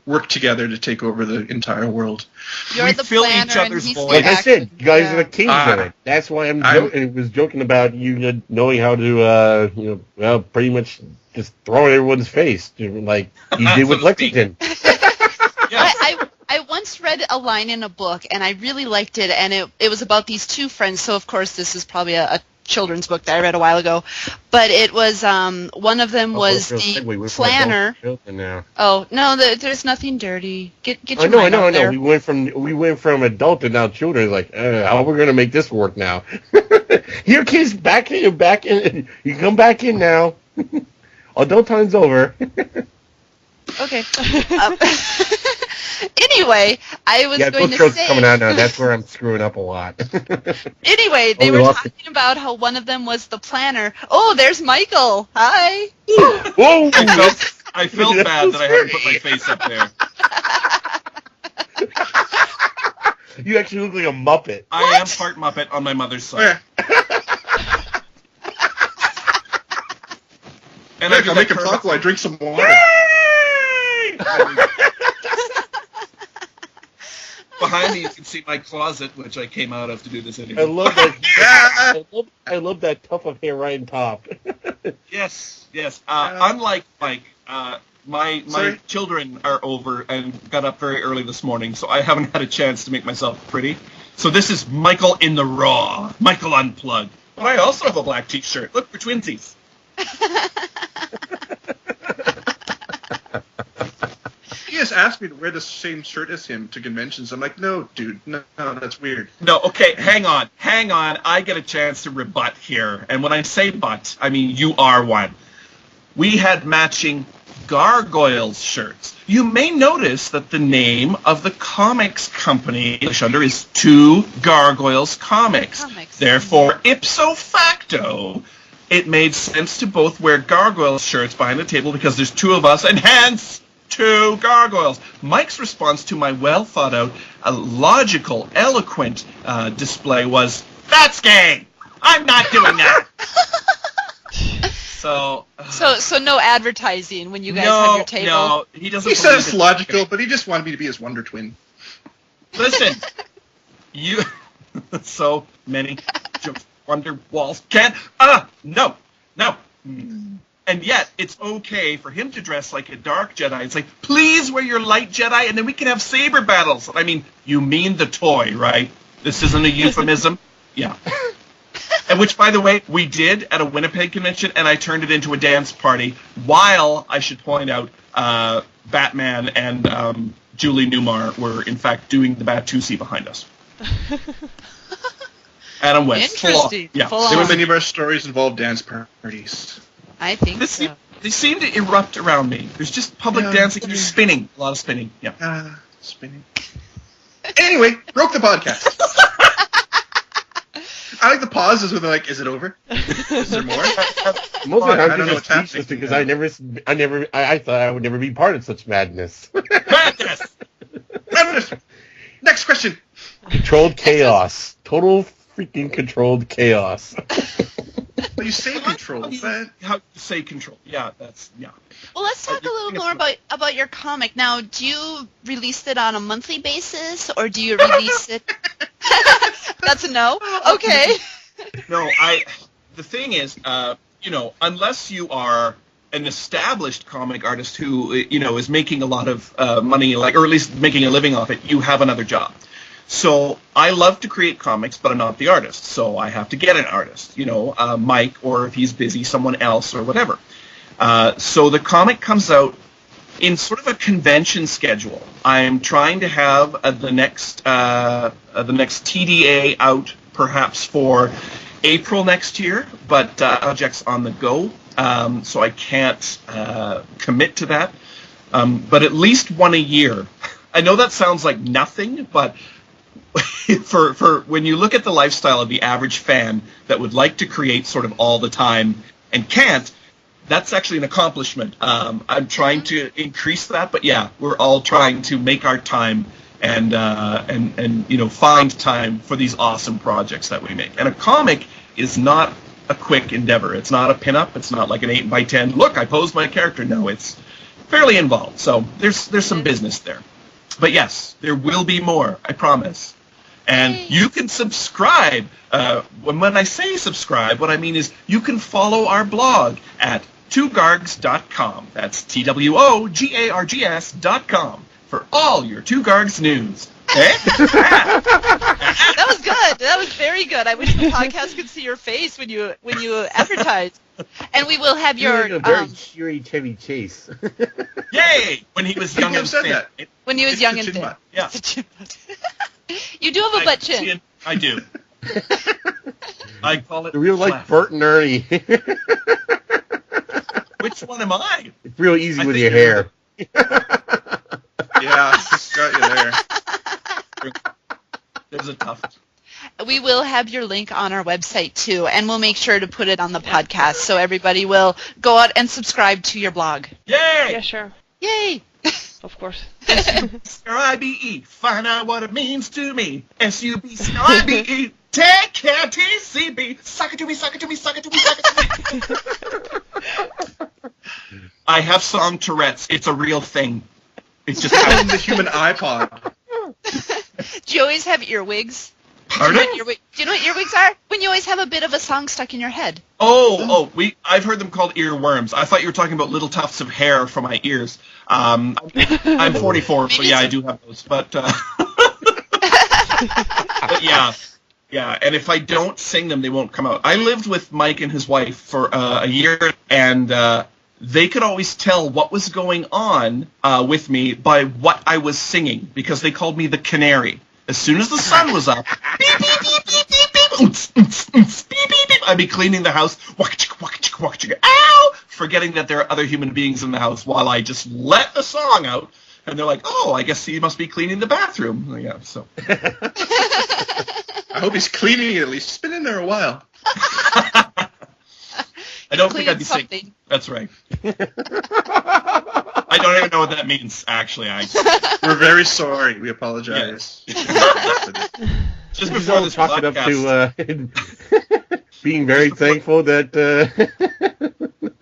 work together to take over the entire world. You're We the fill planner each and other's he's voice. the Like I said, you guys are the kings of Ah. it. That's why I was joking about you knowing how to, pretty much just throw it in everyone's face, like you did with So to speak. Lexington. Yes. I once read a line in a book, and I really liked it, and it was about these two friends. So, of course, this is probably a children's book that I read a while ago. But it was, one of them was the planner. Now. Oh, no, there's nothing dirty. Get your I mind know. out there. We went from adult to now children. It's like, how are we going to make this work now? Here, kids, back in. You can come back in now. Adult time's over. Okay. Anyway, I was going to Book say... coming out now. That's where I'm screwing up a lot. Anyway, they were talking about how one of them was the planner. Oh, there's Michael. Hi. Whoa! I felt bad that I had to put my face up there. You actually look like a Muppet. I am part Muppet on my mother's side. And Look, do I'll that make him Kermit- talk while I drink some water. Behind me, you can see my closet, which I came out of to do this I interview. love that. I love that tuft of hair right on top. Yes. Unlike Mike, My Sorry? children are over and got up very early this morning, so I haven't had a chance to make myself pretty. So this is Michael in the Raw. Michael Unplugged. But I also have a black T-shirt. Look, we're twinsies. He has asked me to wear the same shirt as him to conventions. I'm like, no, dude, no, that's weird. No, okay, hang on. I get a chance to rebut here. And when I say but, I mean you are one. We had matching Gargoyles shirts. You may notice that the name of the comics company under is Two Gargoyles Comics. Therefore, ipso facto, it made sense to both wear Gargoyles shirts behind the table because there's two of us, and hence two gargoyles. Mike's response to my well-thought-out, logical, eloquent display was, "That's gay! I'm not doing that!" So no advertising when you guys have your table? No, he doesn't. He says logical, but he just wanted me to be his Wonder Twin. Listen, you... so many Wonder Walls can't... No. And yet, it's okay for him to dress like a dark Jedi. It's like, please wear your light Jedi, and then we can have saber battles. I mean, you mean the toy, right? This isn't a euphemism? Yeah. And which, by the way, we did at a Winnipeg convention, and I turned it into a dance party, while, I should point out, Batman and Julie Newmar were, in fact, doing the Batusi behind us. Adam West. Interesting. Yeah. Many of our stories involve dance parties. I think so. They seem to erupt around me. There's just public dancing. There's spinning. A lot of spinning. Yeah. Spinning. Anyway, broke the podcast. I like the pauses where they're like, "Is it over? Is there more?" Most of the I time, don't know I'm what's happening. speechless because I thought I would never be part of such madness. Madness! Next question. Controlled chaos. Total freaking controlled chaos. Well, you say control, but... How you say control? Yeah, yeah. Well, let's talk a little more about your comic. Now, do you release it on a monthly basis, or do you release it... That's a no? Okay. No, the thing is, unless you are an established comic artist who, is making a lot of money, or at least making a living off it, you have another job. So I love to create comics, but I'm not the artist. So I have to get an artist, Mike, or if he's busy, someone else or whatever. So the comic comes out in sort of a convention schedule. I'm trying to have the next TDA out perhaps for April next year, but project's on the go, so I can't commit to that. But at least one a year. I know that sounds like nothing, but for when you look at the lifestyle of the average fan that would like to create sort of all the time and can't, that's actually an accomplishment. I'm trying to increase that, but yeah, we're all trying to make our time and find time for these awesome projects that we make. And a comic is not a quick endeavor. It's not a pinup. It's not like an 8x10. Look, I posed my character. No, it's fairly involved. So there's some business there. But yes, there will be more. I promise. And you can subscribe. When I say subscribe, what I mean is you can follow our blog at twogargs.com. That's TWOGARGS.com for all your Two Gargs news. That was good. That was very good. I wish the podcast could see your face when you advertise. And we will have your a very cheery Chevy Chase. Yay! When he was young and thin. When he was young and thin. Yeah. You do have a butt chin. I do. I call it The real like Bert and Ernie. Which one am I? It's real easy with your hair. Yeah, just got you there. There's a tough. We will have your link on our website too, and we'll make sure to put it on the podcast so everybody will go out and subscribe to your blog. Yay! Yeah, sure. Yay! Of course. S-U-B-S-C-R-I-B-E. Find out what it means to me. S-U-B-S-C-R-I-B-E. Take care, T-C-B. Suck it to me, suck it to me, suck it to me, suck it to me. I have song Tourette's. It's a real thing. It's just in the human iPod. Do you always have earwigs? Are they? Do you know what earwigs are? When you always have a bit of a song stuck in your head. I've heard them called earworms. I thought you were talking about little tufts of hair from my ears. I'm 44, so yeah, I do have those. But, but yeah, and if I don't sing them, they won't come out. I lived with Mike and his wife for a year, and they could always tell what was going on with me by what I was singing, because they called me the canary. As soon as the sun was up, beep, beep, beep, beep, beep, beep, oons, oons, oons, beep, beep, beep, I'd be cleaning the house, ow, forgetting that there are other human beings in the house while I just let the song out. And they're like, oh, I guess he must be cleaning the bathroom. Yeah, so. I hope he's cleaning it at least. He's been in there a while. I don't think I'd be singing. That's right. I don't even know what that means, actually. We're very sorry. We apologize. Yes. Just before this podcast. Up to being very thankful that...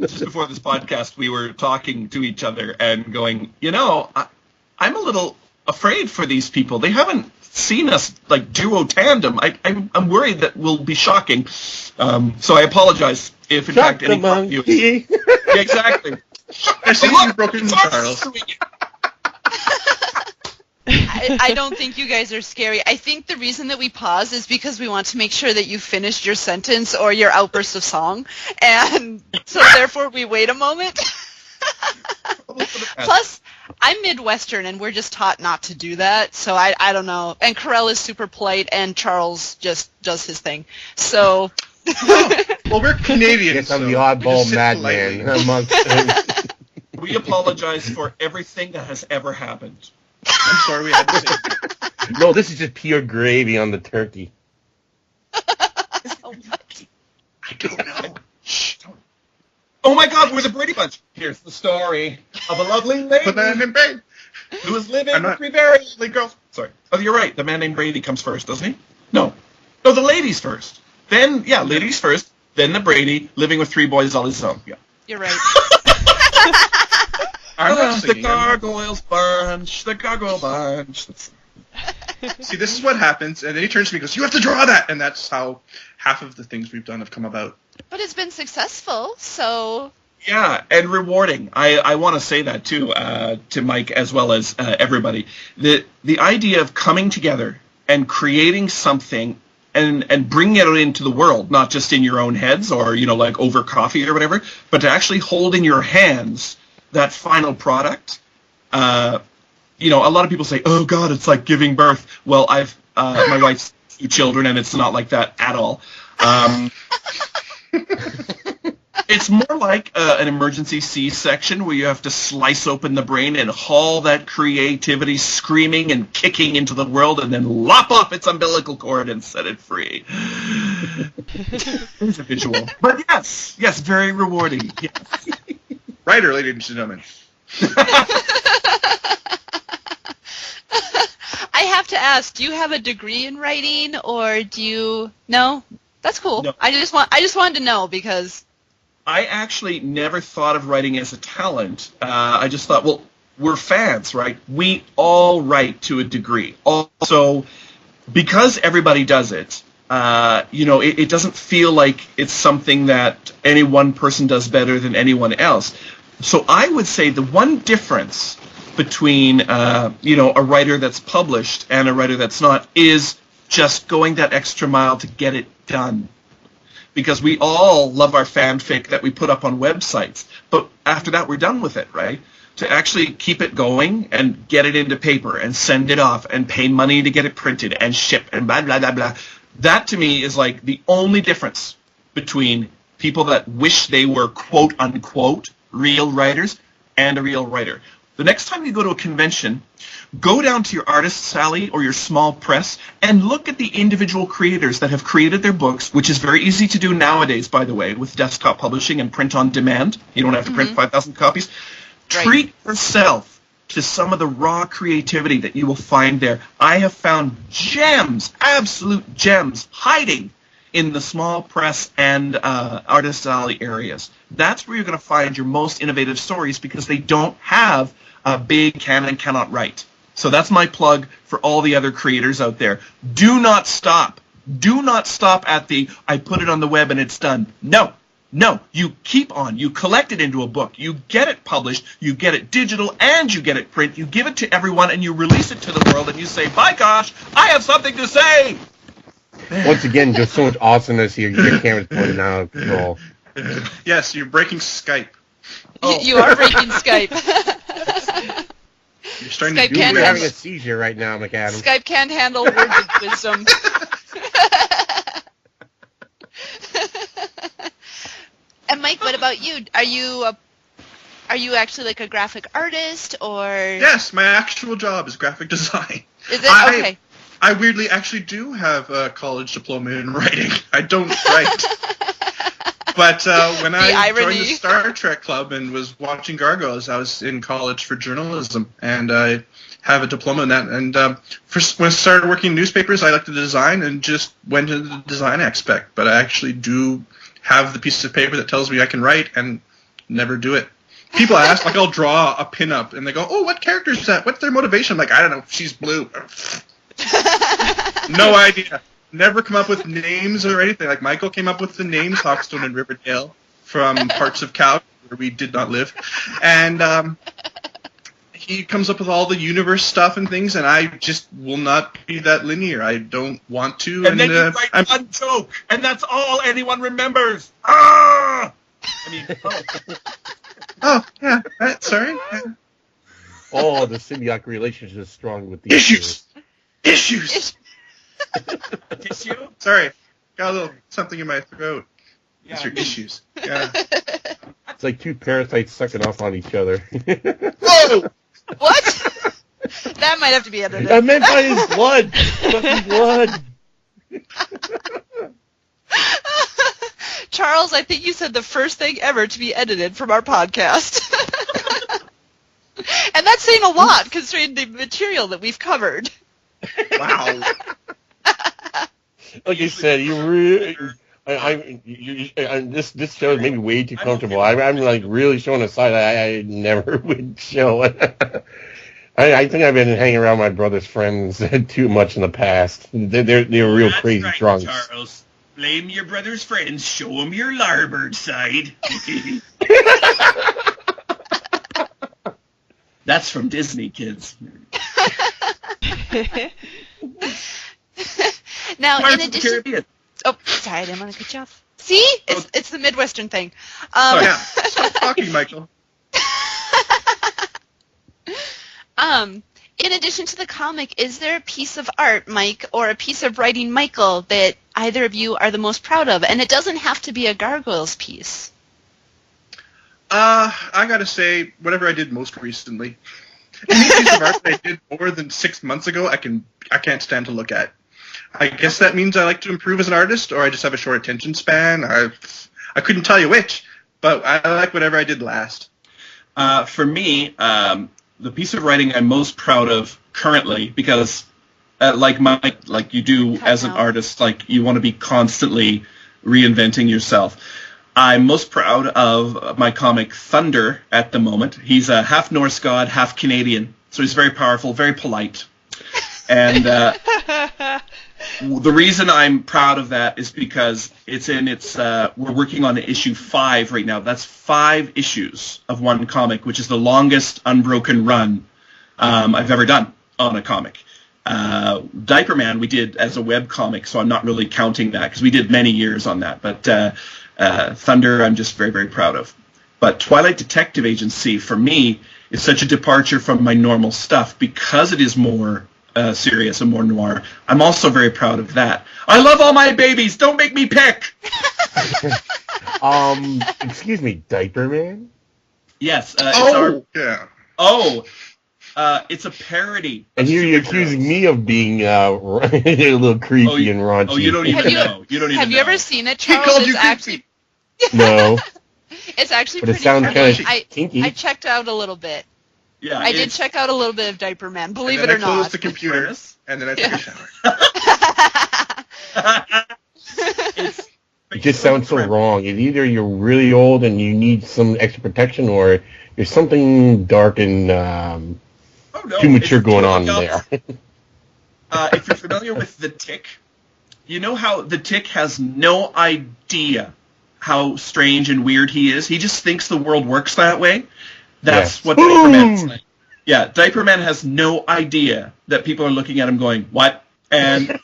Just before this podcast, we were talking to each other and going, I'm a little afraid for these people. They haven't seen us like duo tandem. I'm worried that we'll be shocking. So I apologize if in fact any viewers. Yeah, exactly. I see you've broken Charles. I don't think you guys are scary. I think the reason that we pause is because we want to make sure that you finished your sentence or your outburst of song, and so therefore we wait a moment. Plus, I'm Midwestern, and we're just taught not to do that, so I don't know. And Carell is super polite, and Charles just does his thing. So... well, we're Canadian. Yes, I'm the oddball madman amongst We apologize for everything that has ever happened. I'm sorry we had to say. No, this is just pure gravy on the turkey. I don't know. Oh my God, we're the Brady Bunch. Here's the story of a lovely lady who was living with three very lovely girls. Sorry. Oh, you're right. The man named Brady comes first, doesn't he? No, the ladies first. Then, ladies first. Then the Brady, living with three boys all his own. Yeah. You're right. The Gargoyles Bunch. The Gargoyle Bunch. See, this is what happens, and then he turns to me and goes, you have to draw that! And that's how half of the things we've done have come about. But it's been successful, so... Yeah, and rewarding. I want to say that, too, to Mike as well as everybody. The idea of coming together and creating something and bringing it into the world, not just in your own heads or, like over coffee or whatever, but to actually hold in your hands that final product. A lot of people say, oh, God, it's like giving birth. Well, I've my wife's 2 children, and it's not like that at all. It's more like an emergency C-section where you have to slice open the brain and haul that creativity screaming and kicking into the world and then lop off its umbilical cord and set it free. It's a visual. But yes, very rewarding. Yes. Writer, ladies and gentlemen. I have to ask, do you have a degree in writing, or do you... No? That's cool. No. I just wanted to know, because... I actually never thought of writing as a talent. I just thought, well, we're fans, right? We all write to a degree. Also, because everybody does it, it doesn't feel like it's something that any one person does better than anyone else. So I would say the one difference between, a writer that's published and a writer that's not is just going that extra mile to get it done. Because we all love our fanfic that we put up on websites. But after that, we're done with it, right? To actually keep it going and get it into paper and send it off and pay money to get it printed and ship and blah, blah, blah, blah. That, to me, is like the only difference between people that wish they were quote-unquote real writers and a real writer. The next time you go to a convention, go down to your artist's alley or your small press and look at the individual creators that have created their books, which is very easy to do nowadays, by the way, with desktop publishing and print on demand. You don't have to print 5,000 copies. Right. Treat yourself to some of the raw creativity that you will find there. I have found gems, absolute gems, hiding in the small press and artist's alley areas. That's where you're going to find your most innovative stories because they don't have a big can and cannot write. So that's my plug for all the other creators out there. Do not stop Do not stop at I put it on the web and it's done. No, you keep on. You collect it into a book. You get it published. You get it digital and you get it print. You give it to everyone and you release it to the world and you say, by gosh, I have something to say. Once again, just so much awesomeness here. Your camera's pointing out of control. Yes, you're breaking Skype. Oh. You are breaking Skype. You're starting Skype to do can't You're it. having a seizure right now, McAdam. Skype can't handle words of wisdom. And Mike, what about you? Are you actually like a graphic artist, or? Yes, my actual job is graphic design. Is it? Okay. I weirdly actually do have a college diploma in writing. I don't write. But when I joined the Star Trek Club and was watching Gargoyles, I was in college for journalism, and I have a diploma in that. And when I started working in newspapers, I liked the design and just went into the design aspect. But I actually do have the piece of paper that tells me I can write and never do it. People ask, like, I'll draw a pinup, and they go, oh, what character is that? What's their motivation? I'm like, I don't know, she's blue. No idea. Never come up with names or anything. Like, Michael came up with the names Hawkstone and Riverdale from parts of Cal, where we did not live. And he comes up with all the universe stuff and things, and I just will not be that linear. I don't want to. And then you write one joke, and that's all anyone remembers. Ah! I mean, oh, yeah, sorry. Oh, the symbiotic relationship is strong with the Issues! Tissue? Sorry, got a little something in my throat. Yeah. It's your issues. Yeah. It's like two parasites sucking off on each other. Whoa! What? That might have to be edited. I meant by his blood. Fucking blood. Charles, I think you said the first thing ever to be edited from our podcast. And that's saying a lot, considering the material that we've covered. Wow. Like I said, you really... this show is maybe way too comfortable. I'm like really showing a side I never would show. I think I've been hanging around my brother's friends too much in the past. They're real That's crazy right, drunks. Charles. Blame your brother's friends. Show them your larboard side. That's from Disney, kids. Now, Pirates in of the addition... Caribbean. Oh, sorry, I didn't want to cut you off. See? It's the Midwestern thing. Yeah, stop talking, Michael. In addition to the comic, is there a piece of art, Mike, or a piece of writing, Michael, that either of you are the most proud of? And it doesn't have to be a Gargoyles piece. I gotta say, whatever I did most recently. Any piece of art that I did more than 6 months ago, I can't stand to look at. I guess that means I like to improve as an artist, or I just have a short attention span. I couldn't tell you which, but I like whatever I did last. For me, the piece of writing I'm most proud of currently, because like Mike, like you do as an artist, like you want to be constantly reinventing yourself. I'm most proud of my comic Thunder at the moment. He's a half Norse god, half Canadian, so he's very powerful, very polite. And the reason I'm proud of that is because we're working on issue 5 right now. That's 5 issues of one comic, which is the longest unbroken run I've ever done on a comic. Diaper Man we did as a web comic, so I'm not really counting that because we did many years on that. But Thunder I'm just very, very proud of. But Twilight Detective Agency, for me, is such a departure from my normal stuff because it is more serious and more noir. I'm also very proud of that. I love all my babies. Don't make me pick. Excuse me, Diaper Man? Yes. Yeah. It's a parody. And here you're accusing me of being a little creepy and raunchy. Oh, you don't even know. You don't even know. Have you ever seen it, He Charles? called It's you actually No. it's actually But it pretty sounds funny. kind of kinky. I checked out a little bit. Yeah, I did check out a little bit of Diaper Man, believe And it then or I closed not. the computer, and then I took a shower. It just sounds so wrong. It's either you're really old and you need some extra protection, or there's something dark and too mature going on there. If you're familiar with The Tick, You know how the Tick has no idea how strange and weird he is? He just thinks the world works that way. That's what Diaper Man's like. Yeah, Diaper Man has no idea that people are looking at him going, what? And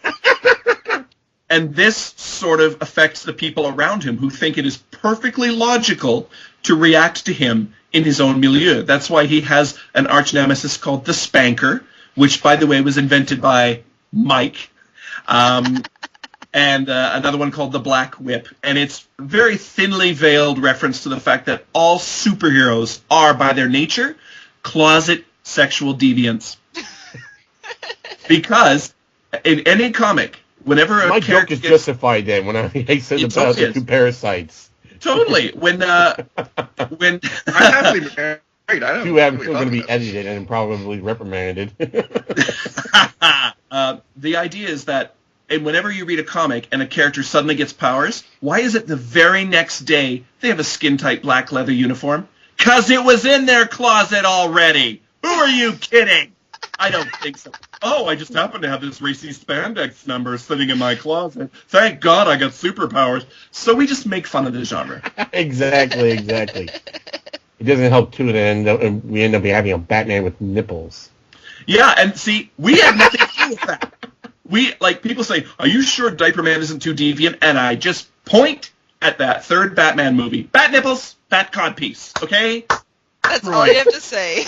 and this sort of affects the people around him who think it is perfectly logical to react to him in his own milieu. That's why he has an arch nemesis called the Spanker, which, by the way, was invented by Mike. And another one called the Black Whip. And it's very thinly veiled reference to the fact that all superheroes are, by their nature, closet sexual deviants. Because in any comic, whenever my joke is justified then when I said about the two parasites. Totally. When I'm happily married. I don't two are still going to be edited and probably reprimanded. The idea is that whenever you read a comic and a character suddenly gets powers, why is it the very next day they have a skin-tight black leather uniform? 'Cause it was in their closet already. Who are you kidding? I don't think so. Oh, I just happen to have this racy spandex number sitting in my closet. Thank God I got superpowers. So we just make fun of the genre. Exactly. It doesn't help, too, that we end up having a Batman with nipples. Yeah, and see, we had nothing to do with that. People say, are you sure Diaper Man isn't too deviant? And I just point at that third Batman movie. Bat nipples, bat codpiece, okay? That's all you have to say.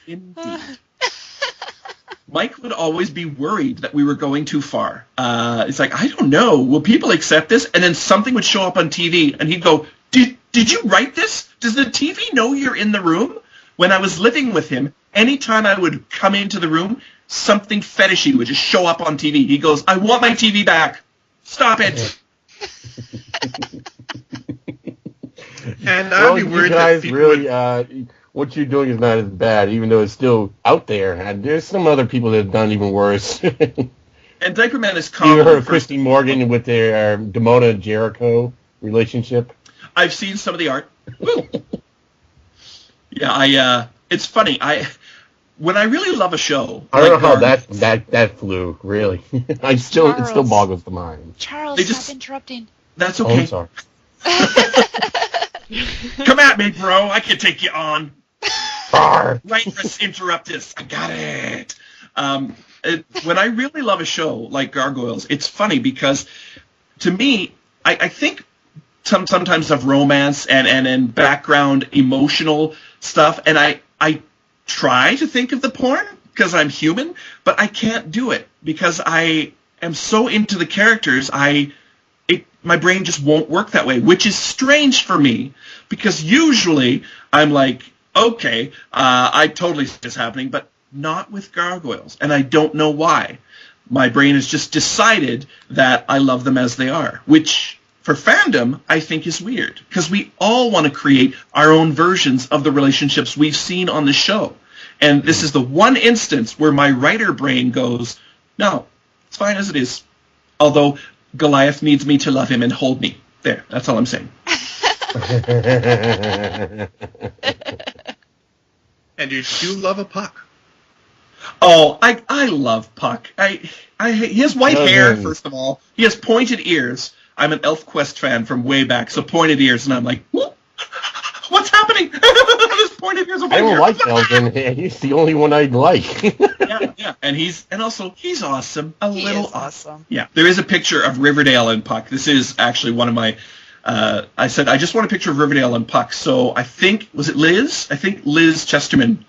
Indeed. Mike would always be worried that we were going too far. It's like, I don't know, will people accept this? And then something would show up on TV, and he'd go, did you write this? Does the TV know you're in the room? When I was living with him, anytime I would come into the room, something fetishy would just show up on TV. He goes, I want my TV back. Stop it. And I'd be worried that people really, what you're doing is not as bad, even though it's still out there. And there's some other people that have done even worse. And Diaper Man is common. You heard of Christy Morgan with their Damona Jericho relationship? I've seen some of the art. Yeah, it's funny. When I really love a show, I don't know how that flew. Really, it still boggles the mind. Charles, stop interrupting. That's okay. Oh, I'm sorry. Come at me, bro. I can take you on. Right, interrupt us. I got it. When I really love a show like Gargoyles, it's funny because, to me, I think sometimes of romance and background emotional stuff, and I try to think of the porn because I'm human, but I can't do it because I am so into the characters. My brain just won't work that way, which is strange for me because usually I'm like, okay, I totally see this happening, but not with Gargoyles, and I don't know why. My brain has just decided that I love them as they are, which for fandom I think is weird because we all want to create our own versions of the relationships we've seen on the show. And this is the one instance where my writer brain goes, no, it's fine as it is. Although Goliath needs me to love him and hold me. There, that's all I'm saying. And you do love a Puck. Oh, I love Puck. He has white hair, first of all. He has pointed ears. I'm an ElfQuest fan from way back, so pointed ears, and I'm like, what's happening? There's pointed ears over here. I don't like Elvin. He's the only one I'd like. Yeah, and also he's awesome. He is awesome. Yeah, there is a picture of Riverdale and Puck. This is actually one of my. I said I just want a picture of Riverdale and Puck. So I think was it Liz? I think Liz Chesterman.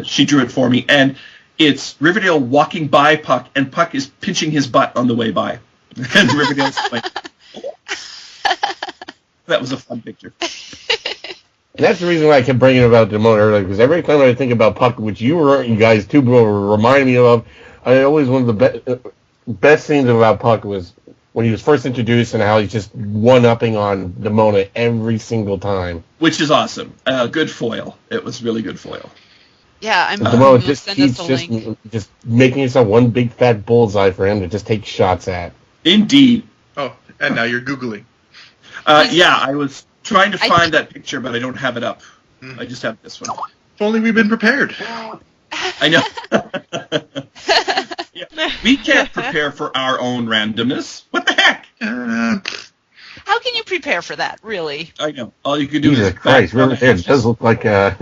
She drew it for me, and it's Riverdale walking by Puck, and Puck is pinching his butt on the way by. And Riverdale's like, that was a fun picture. And that's the reason why I kept bringing about Damona earlier, because every time I think about Puck, which you guys too remind me of, I always one of the best things about Puck was when he was first introduced and how he's just one-upping on Damona every single time. Which is awesome. Good foil. It was really good foil. Yeah, I'm Damona just keeps just making yourself one big fat bullseye for him to just take shots at. Indeed. Oh, and now you're Googling. Yeah, I was trying to find that picture, but I don't have it up. I just have this one. If only we've been prepared. I know. Yeah. We can't prepare for our own randomness. What the heck? How can you prepare for that, really? I know. All you can do Jesus is... Christ, Riverdale does look like a...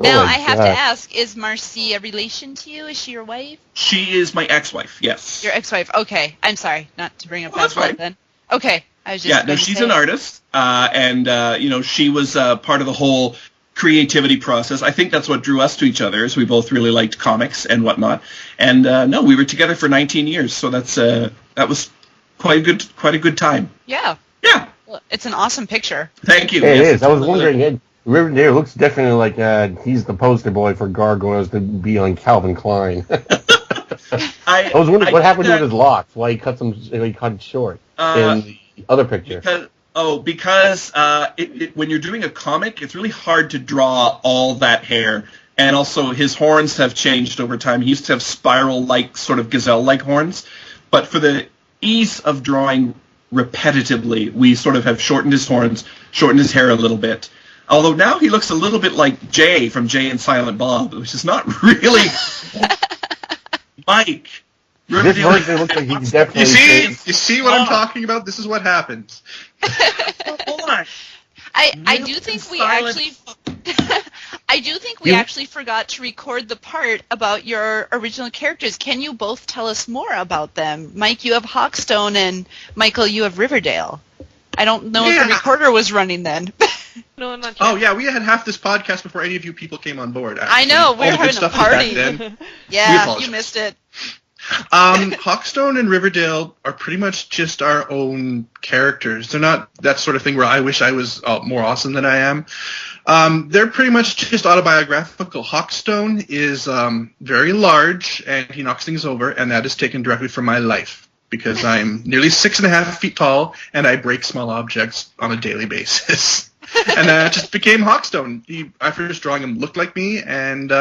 Now, I have to ask, is Marcy a relation to you? Is she your wife? She is my ex-wife, yes. Your ex-wife. Okay. I'm sorry. Not to bring up that's that blood fine. then. Okay. I was just Yeah, no, she's an artist, and she was part of the whole creativity process. I think that's what drew us to each other, is we both really liked comics and whatnot. And no, we were together for 19 years, so that was quite a good time. Yeah. Yeah. Well, it's an awesome picture. Thank you. It is. I was wondering, Riverdale looks definitely like he's the poster boy for Gargoyles to be on Calvin Klein. I was wondering what happened to his locks. Why he cut it short in the other picture. Because when you're doing a comic, it's really hard to draw all that hair. And also, his horns have changed over time. He used to have spiral-like, sort of gazelle-like horns. But for the ease of drawing repetitively, we sort of have shortened his horns, shortened his hair a little bit. Although now he looks a little bit like Jay from Jay and Silent Bob, which is not really Mike. This version looks like he's definitely... You see what I'm talking about? This is what happens. Hold on. I do think we actually... I do think we actually forgot to record the part about your original characters. Can you both tell us more about them? Mike, you have Hawkstone, and Michael, you have Riverdale. I don't know if the recorder was running then. No, not yet. Oh, yeah, we had half this podcast before any of you people came on board. Actually. I know, we were having a party. Yeah, you missed it. Hawkstone and Riverdale are pretty much just our own characters. They're not that sort of thing where I wish I was more awesome than I am. They're pretty much just autobiographical. Hawkstone is very large, and he knocks things over, and that is taken directly from my life, because I'm nearly 6.5 feet tall, and I break small objects on a daily basis. And that just became Hawkstone. I first drawing him looked like me, and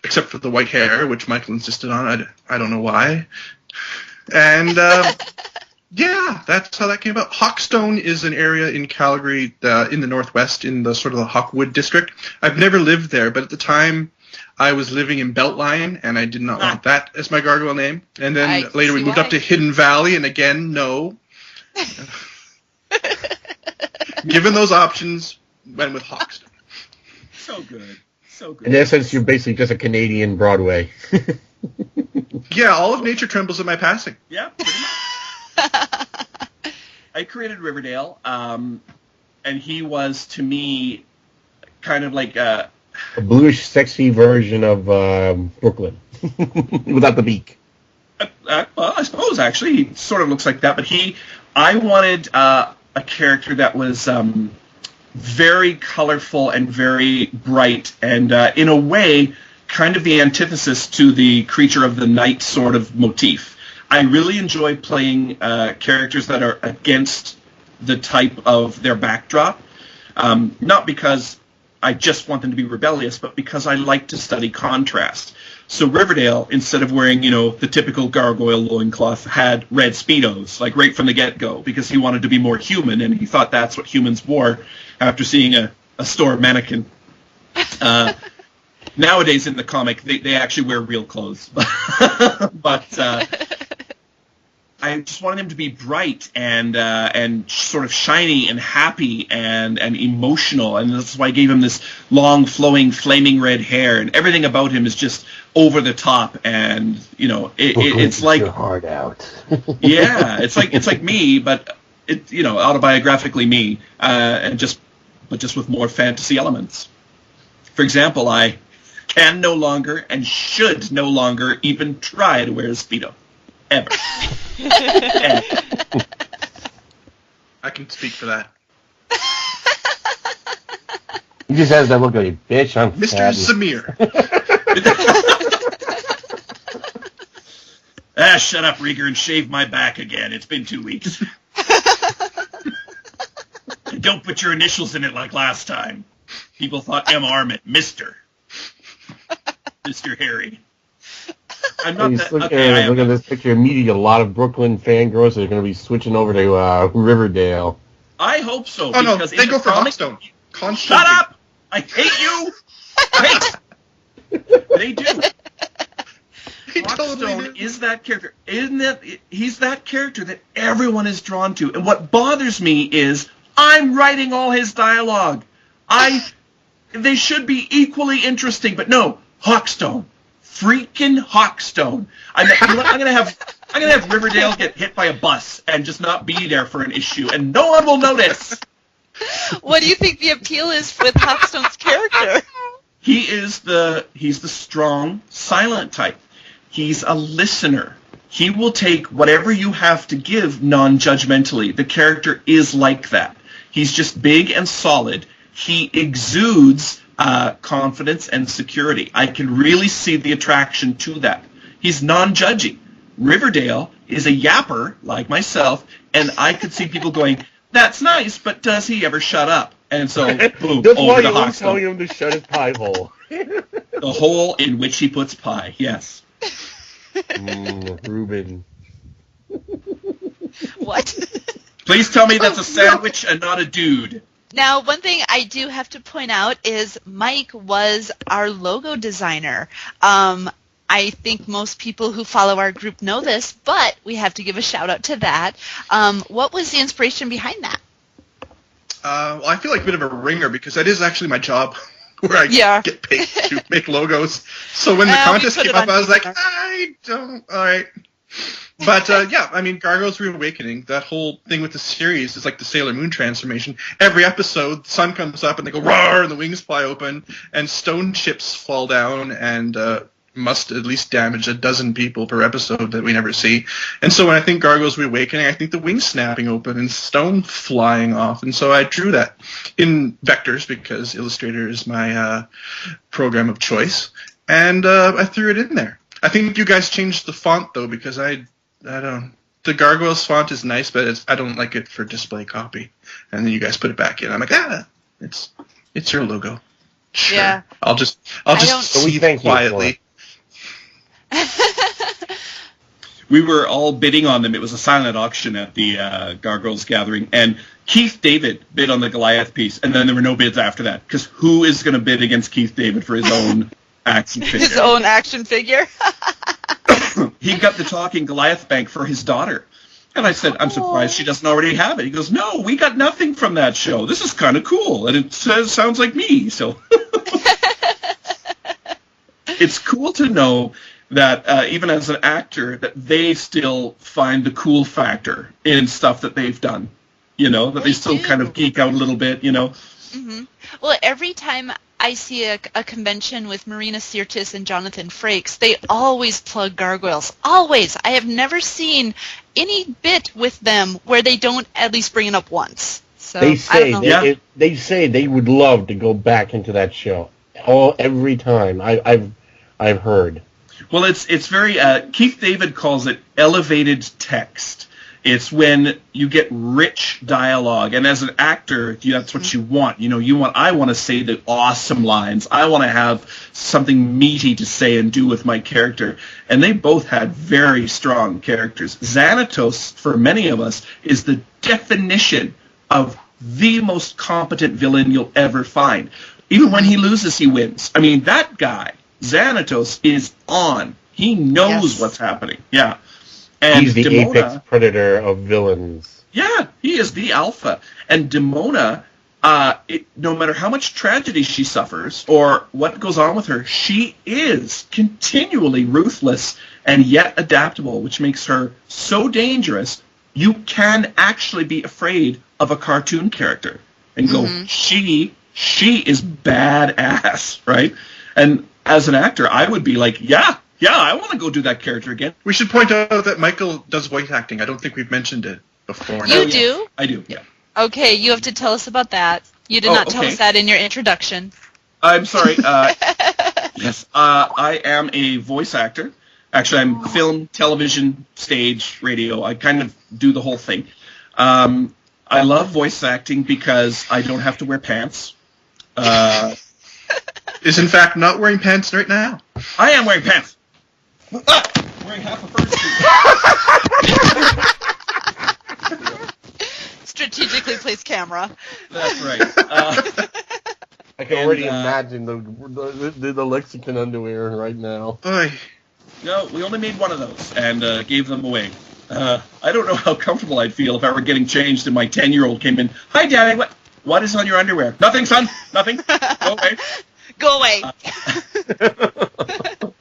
except for the white hair, which Michael insisted on. I don't know why. And yeah, that's how that came about. Hawkstone is an area in Calgary, in the northwest, in the sort of the Hawkwood district. I've never lived there, but at the time I was living in Beltline, and I did not want that as my gargoyle name. And then later we moved up to Hidden Valley, and again, no. Given those options, went with Hawkstone. So good. So good. In essence, you're basically just a Canadian Broadway. Yeah, all of nature trembles at my passing. Yeah, pretty much. I created Riverdale, and he was, to me, kind of like a bluish, sexy version of Brooklyn, without the beak. Well, I suppose, actually, he sort of looks like that, but I wanted a character that was very colorful and very bright, and in a way, kind of the antithesis to the creature of the night sort of motif. I really enjoy playing characters that are against the type of their backdrop, not because I just want them to be rebellious, but because I like to study contrast. So Riverdale, instead of wearing, the typical gargoyle loincloth, had red Speedos, like right from the get-go, because he wanted to be more human, and he thought that's what humans wore after seeing a store mannequin. Nowadays in the comic, they actually wear real clothes. But I just wanted him to be bright and sort of shiny and happy and emotional, and that's why I gave him this long, flowing, flaming red hair, and everything about him is just over the top, and it's like your heart out. Yeah, it's like me, but autobiographically me, but just with more fantasy elements. For example, I can no longer and should no longer even try to wear a Speedo. Ever. I can speak for that. He just has that look at you, bitch. I'm Mr. fabulous. Zamir. Shut up, Rieger, and shave my back again. It's been 2 weeks. And don't put your initials in it like last time. People thought MR meant Mr. Mr. Harry. I'm not look at this picture. Immediately, a lot of Brooklyn fangirls are going to be switching over to Riverdale. I hope so. Oh, no, they go for Hawkstone. Shut up! I hate you! They do. Hawkstone is that character. He's that character that everyone is drawn to. And what bothers me is I'm writing all his dialogue. They should be equally interesting, but no, Hawkstone. Freaking Hawkstone. I'm gonna have Riverdale get hit by a bus and just not be there for an issue, and no one will notice. What do you think the appeal is with Hawkstone's character? He's the strong, silent type. He's a listener. He will take whatever you have to give non-judgmentally. The character is like that. He's just big and solid. He exudes confidence and security. I can really see the attraction to that. He's non-judgy. Riverdale is a yapper, like myself, and I could see people going, that's nice, but does he ever shut up? And so, boom, that's over why to you always Hawkstone. tell him to shut his pie hole. The hole in which he puts pie, yes. Reuben. What? Please tell me that's a sandwich and not a dude. Now, one thing I do have to point out is Mike was our logo designer. I think most people who follow our group know this, but we have to give a shout out to that. What was the inspiration behind that? Well, I feel like a bit of a ringer because that is actually my job where I get paid to make logos. So when the contest came up, I was like, I don't, all right. But, yeah, I mean, Gargoyles Reawakening, that whole thing with the series is like the Sailor Moon transformation. Every episode, the sun comes up and they go roar and the wings fly open and stone ships fall down and must at least damage a dozen people per episode that we never see. And so when I think Gargoyles Reawakening, I think the wings snapping open and stone flying off. And so I drew that in vectors because Illustrator is my program of choice. And I threw it in there. I think you guys changed the font, though, because I don't... The Gargoyles font is nice, but I don't like it for display copy. And then you guys put it back in. I'm like, it's your logo. Sure. Yeah. I'll just see it quietly. We were all bidding on them. It was a silent auction at the Gargoyles Gathering, and Keith David bid on the Goliath piece, and then there were no bids after that, because who is going to bid against Keith David for his own action figure? His own action figure? He got the talking Goliath bank for his daughter. And I said, I'm surprised she doesn't already have it. He goes, no, we got nothing from that show. This is kind of cool. And it sounds like me. So it's cool to know that even as an actor, that they still find the cool factor in stuff that they've done. You know, that they still kind of geek out a little bit, you know. Mm-hmm. Well, every time I see a convention with Marina Sirtis and Jonathan Frakes, they always plug Gargoyles. Always. I have never seen any bit with them where they don't at least bring it up once. So they say they say they would love to go back into that show. Every time I've heard. Well, it's very Keith David calls it elevated text. It's when you get rich dialogue, and as an actor, that's what you want. You know, I want to say the awesome lines. I want to have something meaty to say and do with my character. And they both had very strong characters. Xanatos, for many of us, is the definition of the most competent villain you'll ever find. Even when he loses, he wins. I mean, that guy, Xanatos, is on. He knows what's happening. Yeah. And he's the Demona, apex predator of villains. Yeah, he is the alpha. And Demona, no matter how much tragedy she suffers or what goes on with her, she is continually ruthless and yet adaptable, which makes her so dangerous. You can actually be afraid of a cartoon character and go, she is badass, right? And as an actor, I would be like, yeah, I want to go do that character again. We should point out that Michael does voice acting. I don't think we've mentioned it before. You do? I do, yeah. Okay, you have to tell us about that. You did not tell us that in your introduction. I'm sorry. Yes, I am a voice actor. Actually, I'm film, television, stage, radio. I kind of do the whole thing. I love voice acting because I don't have to wear pants. Is in fact not wearing pants right now. I am wearing pants. Wearing half a fursuit. Strategically placed camera. That's right. I can already imagine the Lexington underwear right now. No, we only made one of those and gave them away. I don't know how comfortable I'd feel if I were getting changed and my 10-year-old came in. Hi, Daddy. What is on your underwear? Nothing, son. Nothing. Go away. Go away.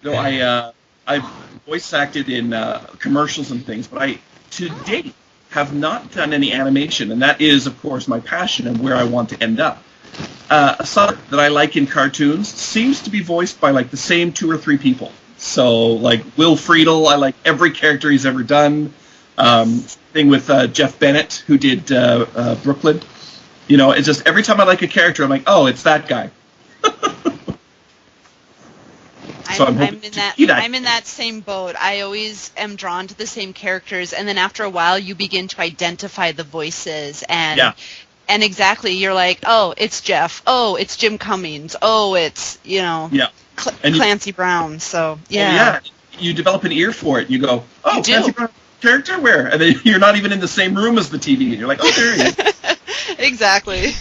No, I've voice acted in commercials and things, but I, to date, have not done any animation, and that is, of course, my passion and where I want to end up. A song that I like in cartoons seems to be voiced by like the same 2 or 3 people. So, like Will Friedle, I like every character he's ever done. Thing with Jeff Bennett, who did Brooklyn. You know, it's just every time I like a character, I'm like, oh, it's that guy. So I'm in that same boat. I always am drawn to the same characters, and then after a while, you begin to identify the voices, and exactly, you're like, oh, it's Jeff. Oh, it's Jim Cummings. Oh, it's Clancy Brown. So you develop an ear for it. You go, oh, Clancy Brown character where? And then you're not even in the same room as the TV, and you're like, oh, there he is. Exactly.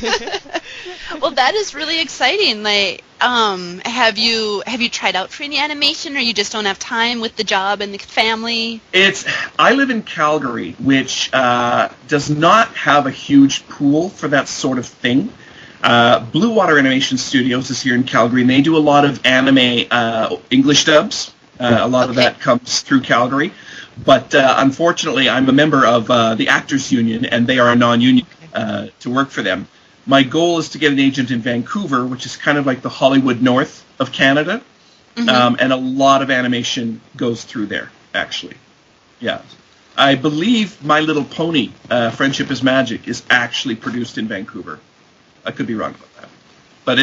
Well, that is really exciting. Like, have you tried out for any animation, or you just don't have time with the job and the family? I live in Calgary, which does not have a huge pool for that sort of thing. Blue Water Animation Studios is here in Calgary, and they do a lot of anime English dubs. A lot of that comes through Calgary. But unfortunately, I'm a member of the Actors Union, and they are a non-union to work for them. My goal is to get an agent in Vancouver, which is kind of like the Hollywood North of Canada, and a lot of animation goes through there, actually. Yeah. I believe My Little Pony, Friendship is Magic, is actually produced in Vancouver. I could be wrong about that. But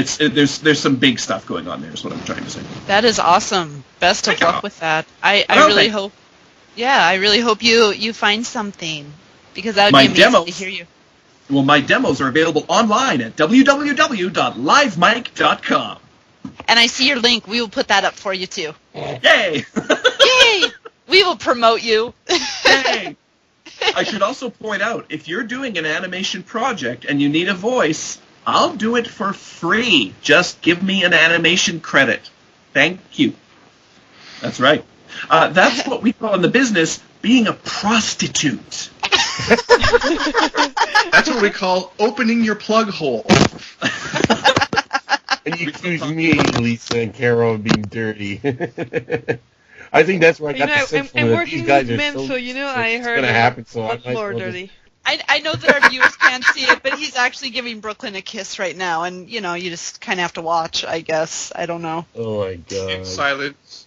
there's some big stuff going on there, is what I'm trying to say. That is awesome. Best of luck with that. I really hope... Yeah, I really hope you find something, because that would be amazing to hear you. Well, my demos are available online at www.livemike.com. And I see your link. We will put that up for you, too. Yay! Yay! We will promote you. Yay! I should also point out, if you're doing an animation project and you need a voice, I'll do it for free. Just give me an animation credit. Thank you. That's right. That's what we call in the business being a prostitute. That's what we call opening your plug hole. And you accuse me, Lisa and Carol, of being dirty. I think that's where I got the sense from that these guys are men, so I heard it's gonna happen. So much more dirty. I know that our viewers can't see it, but he's actually giving Brooklyn a kiss right now, and you just kind of have to watch, I guess. I don't know. Oh my god! In silence.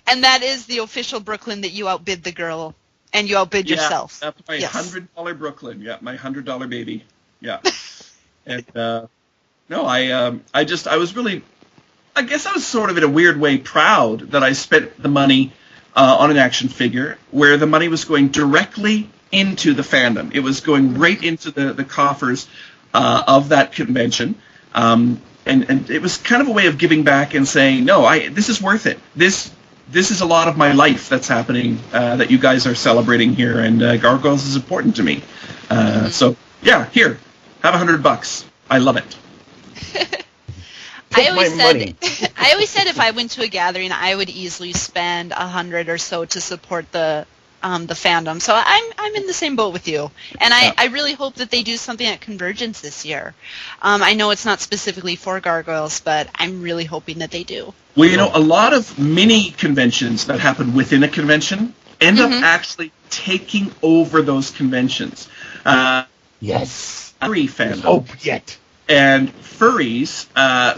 And that is the official Brooklyn, that you outbid the girl and you outbid yourself. That's my $100 Brooklyn. Yeah, my $100 baby. Yeah. And I was really, I guess I was sort of in a weird way proud that I spent the money on an action figure where the money was going directly into the fandom. It was going right into the coffers of that convention. And it was kind of a way of giving back and saying, no, this is worth it. This is a lot of my life that's happening that you guys are celebrating here, and Gargoyles is important to me. So, yeah, here, have $100. I love it. I always said if I went to a gathering, I would easily spend $100 or so to support the fandom. So I'm in the same boat with you, and I really hope that they do something at Convergence this year. I know it's not specifically for Gargoyles, but I'm really hoping that they do. Well, a lot of mini conventions that happen within a convention end up actually taking over those conventions. Yes. Furry fandom. Hope yet. And furries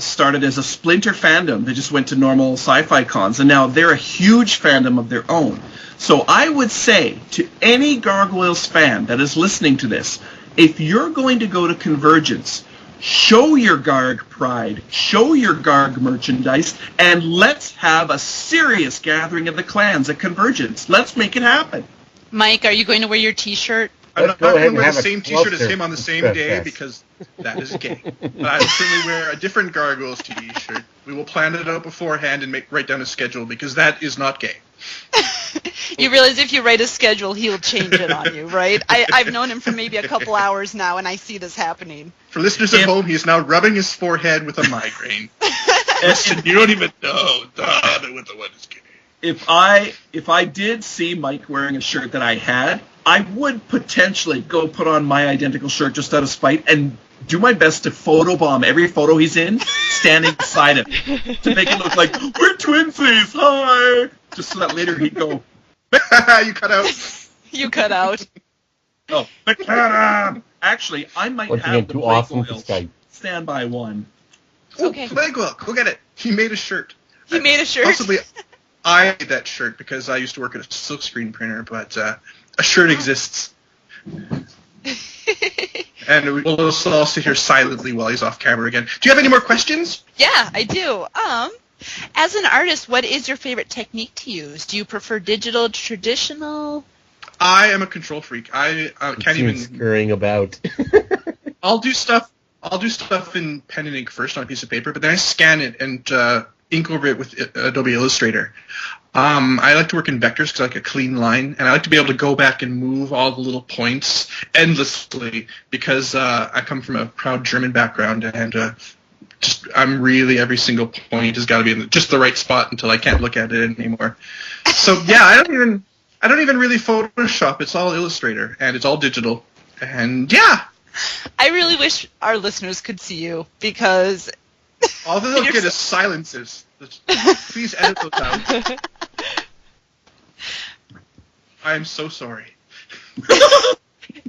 started as a splinter fandom. They just went to normal sci-fi cons, and now they're a huge fandom of their own. So I would say to any Gargoyles fan that is listening to this, if you're going to go to Convergence, show your Garg pride, show your Garg merchandise, and let's have a serious gathering of the clans at Convergence. Let's make it happen. Mike, are you going to wear your T-shirt? I'm not going to wear the same T-shirt as him on the same day because that is gay. But I will certainly wear a different Gargoyles T-shirt. We will plan it out beforehand and write down a schedule because that is not gay. You realize if you write a schedule, he'll change it on you, right? I've known him for maybe a couple hours now, and I see this happening. For listeners at home, he's now rubbing his forehead with a migraine. Listen, you don't even know. What the one is kidding. If I did see Mike wearing a shirt that I had, I would potentially go put on my identical shirt just out of spite and do my best to photobomb every photo he's in, standing beside him, to make it look like, we're twinsies, hi! Just so that later he'd go, You cut out. You cut out. oh, McAdam! Actually, I might Once have again, the too awesome for Gargoyles Skype. standby one. Okay. Playgoyle, go get it. He made a shirt. He made a shirt. Possibly, I made that shirt because I used to work at a silkscreen printer, but a shirt exists. And we'll just all sit here silently while he's off camera again. Do you have any more questions? Yeah, I do. As an artist, what is your favorite technique to use? Do you prefer digital, traditional? I am a control freak. I can't even scurrying about. I'll do stuff in pen and ink first on a piece of paper, but then I scan it and ink over it with Adobe Illustrator. I like to work in vectors because I like a clean line, and I like to be able to go back and move all the little points endlessly because I come from a proud German background, and I'm really, every single point has got to be in just the right spot until I can't look at it anymore. So yeah, I don't even really Photoshop. It's all Illustrator, and it's all digital, and yeah. I really wish our listeners could see you because all they'll get is silences. Please edit those out. I am so sorry.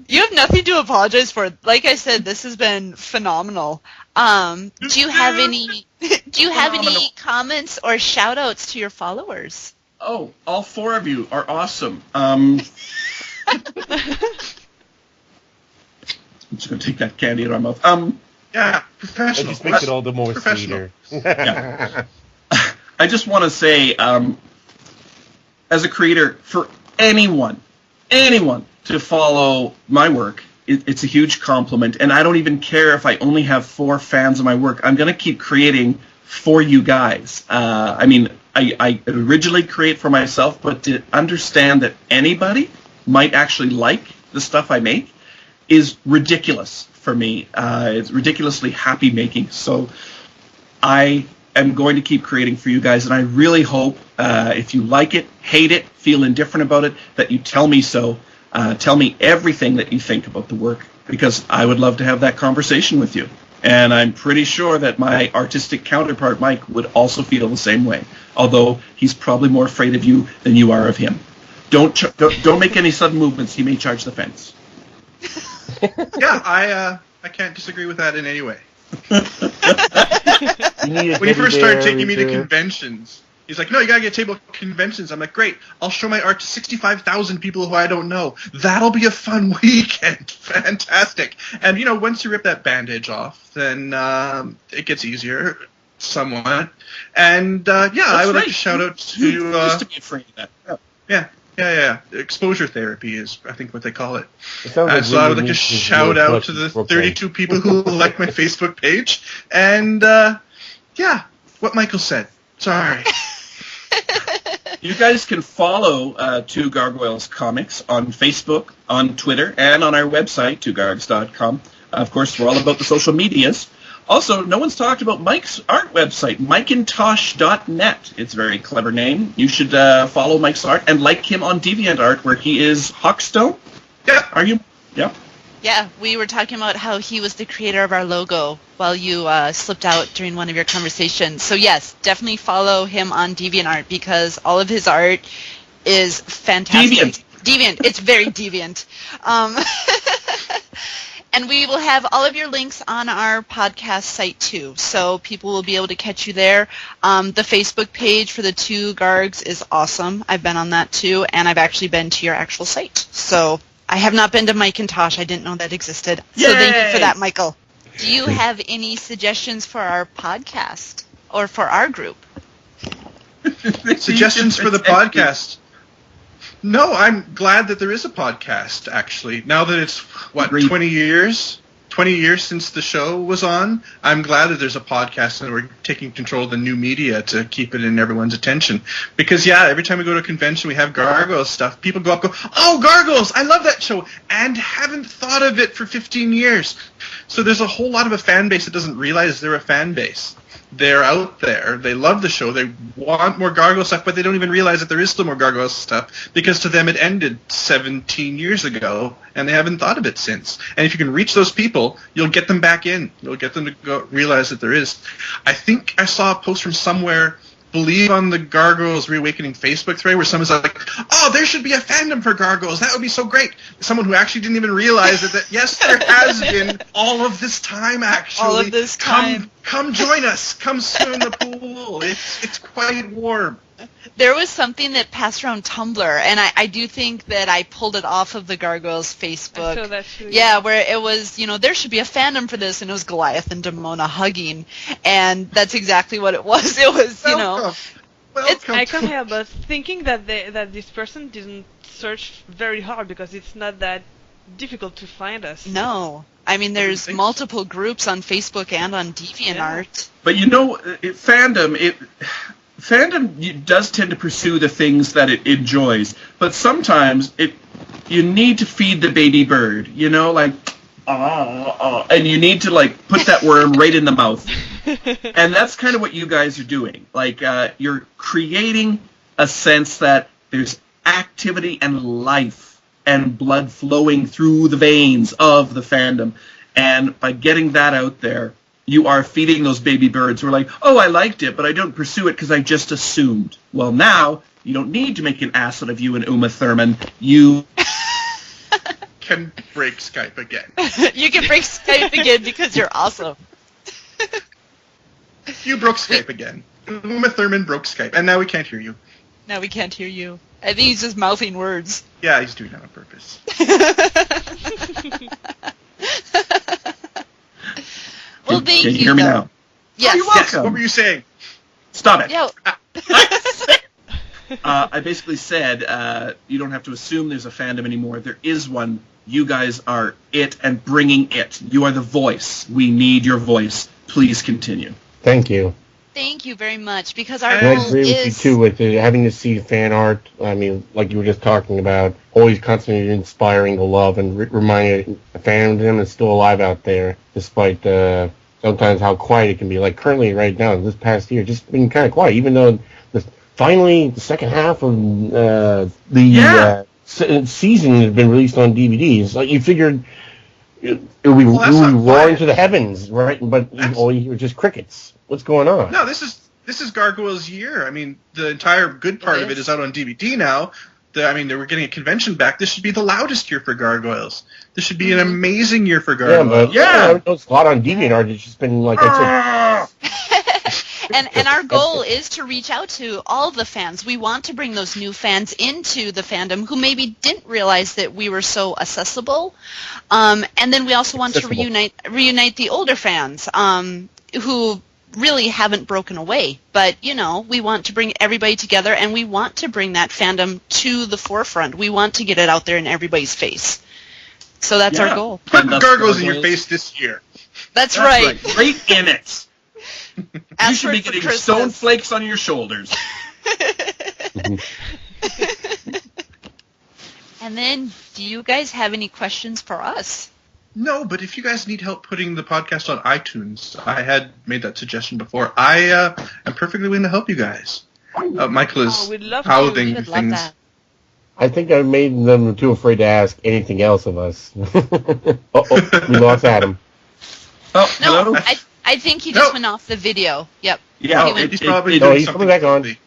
You have nothing to apologize for. Like I said, this has been phenomenal. Do you have any comments or shout outs to your followers? Oh, all four of you are awesome. I'm just going to take that candy out of my mouth. Yeah, professional. That just makes it all the more professional. sweeter. Yeah. I just want to say, as a creator, for anyone to follow my work, it's a huge compliment. And I don't even care if I only have 4 fans of my work. I'm going to keep creating for you guys. I originally create for myself, but to understand that anybody might actually like the stuff I make is ridiculous for me. It's ridiculously happy making. So I am going to keep creating for you guys, and I really hope if you like it, hate it, feel indifferent about it, that you tell me so. Tell me everything that you think about the work, because I would love to have that conversation with you. And I'm pretty sure that my artistic counterpart, Mike, would also feel the same way, although he's probably more afraid of you than you are of him. Don't make any sudden movements. He may charge the fence. Yeah, I can't disagree with that in any way. When he first started taking me to conventions, he's like, no, you gotta get a table at conventions. I'm like, great, I'll show my art to 65,000 people who I don't know. That'll be a fun weekend. Fantastic. And, once you rip that bandage off, then it gets easier, somewhat. And, I would like to shout out to... used to be afraid of that. Yeah. Exposure therapy is, I think, what they call it. So I would like to shout out to the 32 people who like my Facebook page. And, what Michael said. Sorry. You guys can follow Two Gargoyles Comics on Facebook, on Twitter, and on our website, twogargs.com. Of course, we're all about the social medias. Also, no one's talked about Mike's art website, Mikekintosh.net. It's a very clever name. You should follow Mike's art and like him on DeviantArt, where he is Hawkstone. Yeah. Are you? Yeah. Yeah, we were talking about how he was the creator of our logo while you slipped out during one of your conversations. So yes, definitely follow him on DeviantArt because all of his art is fantastic. Deviant. It's very deviant. And we will have all of your links on our podcast site too, so people will be able to catch you there. The Facebook page for the Two Gargs is awesome. I've been on that too, and I've actually been to your actual site. So I have not been to Mikekintosh. I didn't know that existed. Yay! So thank you for that, Michael. Do you have any suggestions for our podcast or for our group? Suggestions for the podcast? No, I'm glad that there is a podcast, actually. Now that it's, 20 years? 20 years since the show was on. I'm glad that there's a podcast and we're taking control of the new media to keep it in everyone's attention. Because, yeah, every time we go to a convention, we have Gargoyles stuff. People go up and go, oh, Gargoyles, I love that show, and haven't thought of it for 15 years. So there's a whole lot of a fan base that doesn't realize they're a fan base. They're out there. They love the show. They want more Gargoyle stuff, but they don't even realize that there is still more Gargoyle stuff because to them it ended 17 years ago, and they haven't thought of it since. And if you can reach those people, you'll get them back in. You'll get them to go realize that there is. I think I saw a post from somewhere, believe on the Gargoyles Reawakening Facebook thread, where someone's like, oh, there should be a fandom for Gargoyles. That would be so great. Someone who actually didn't even realize that yes, there has been all of this time, actually. All of this time. Come join us. Come swim in the pool. It's quite warm. There was something that passed around Tumblr, and I do think that I pulled it off of the Gargoyles Facebook. I saw that too, yeah, where it was, there should be a fandom for this, and it was Goliath and Demona hugging, and that's exactly what it was. It was, Welcome. I can't help but thinking that this person didn't search very hard because it's not that difficult to find us. No. I mean, there's multiple groups on Facebook and on DeviantArt. But fandom does tend to pursue the things that it enjoys, but sometimes you need to feed the baby bird, and you need to put that worm right in the mouth. And that's kind of what you guys are doing. You're creating a sense that there's activity and life and blood flowing through the veins of the fandom. And by getting that out there, you are feeding those baby birds who are like, oh, I liked it, but I don't pursue it because I just assumed. Well, now, you don't need to make an ass out of you and Uma Thurman. You can break Skype again. You can break Skype again because you're awesome. You broke Skype again. Uma Thurman broke Skype, and now we can't hear you. Now we can't hear you. I think he's just mouthing words. Yeah, he's doing that on purpose. Well, thank Can you you, hear me though. now? Yes. Oh, you're welcome. What were you saying? Stop it. Yo. I basically said you don't have to assume there's a fandom anymore. There is one. You guys are it and bringing it. You are the voice. We need your voice. Please continue. Thank you. Thank you very much, because our And I goal agree with you, too, with having to see fan art. I mean, like you were just talking about, always constantly inspiring the love and reminding the fandom is still alive out there, despite sometimes how quiet it can be. Like currently, right now, this past year, just been kind of quiet, even though finally the second half of the season has been released on DVDs. Like you figured it would be roaring to the heavens, right? But all you hear is just crickets. What's going on? No, this is Gargoyles' year. I mean, the entire good part of it is out on DVD now. We're getting a convention back. This should be the loudest year for Gargoyles. This should be an amazing year for Gargoyles. It's a lot on DeviantArt. It's just been like And our goal is to reach out to all the fans. We want to bring those new fans into the fandom who maybe didn't realize that we were so accessible. And then we also want to reunite the older fans who really haven't broken away. But, we want to bring everybody together, and we want to bring that fandom to the forefront. We want to get it out there in everybody's face. So that's our goal. Put Gargoyles in your face this year. That's right. Right in it. You should be getting Christmas. stone flakes on your shoulders. And then, do you guys have any questions for us? No, but if you guys need help putting the podcast on iTunes, I had made that suggestion before. I am perfectly willing to help you guys. Michael is mouthing things. That. I think I made them too afraid to ask anything else of us. We lost Adam. Oh, No, hello? I think he just went off the video. Yep. Yeah, He's probably No, doing he's something. coming back on.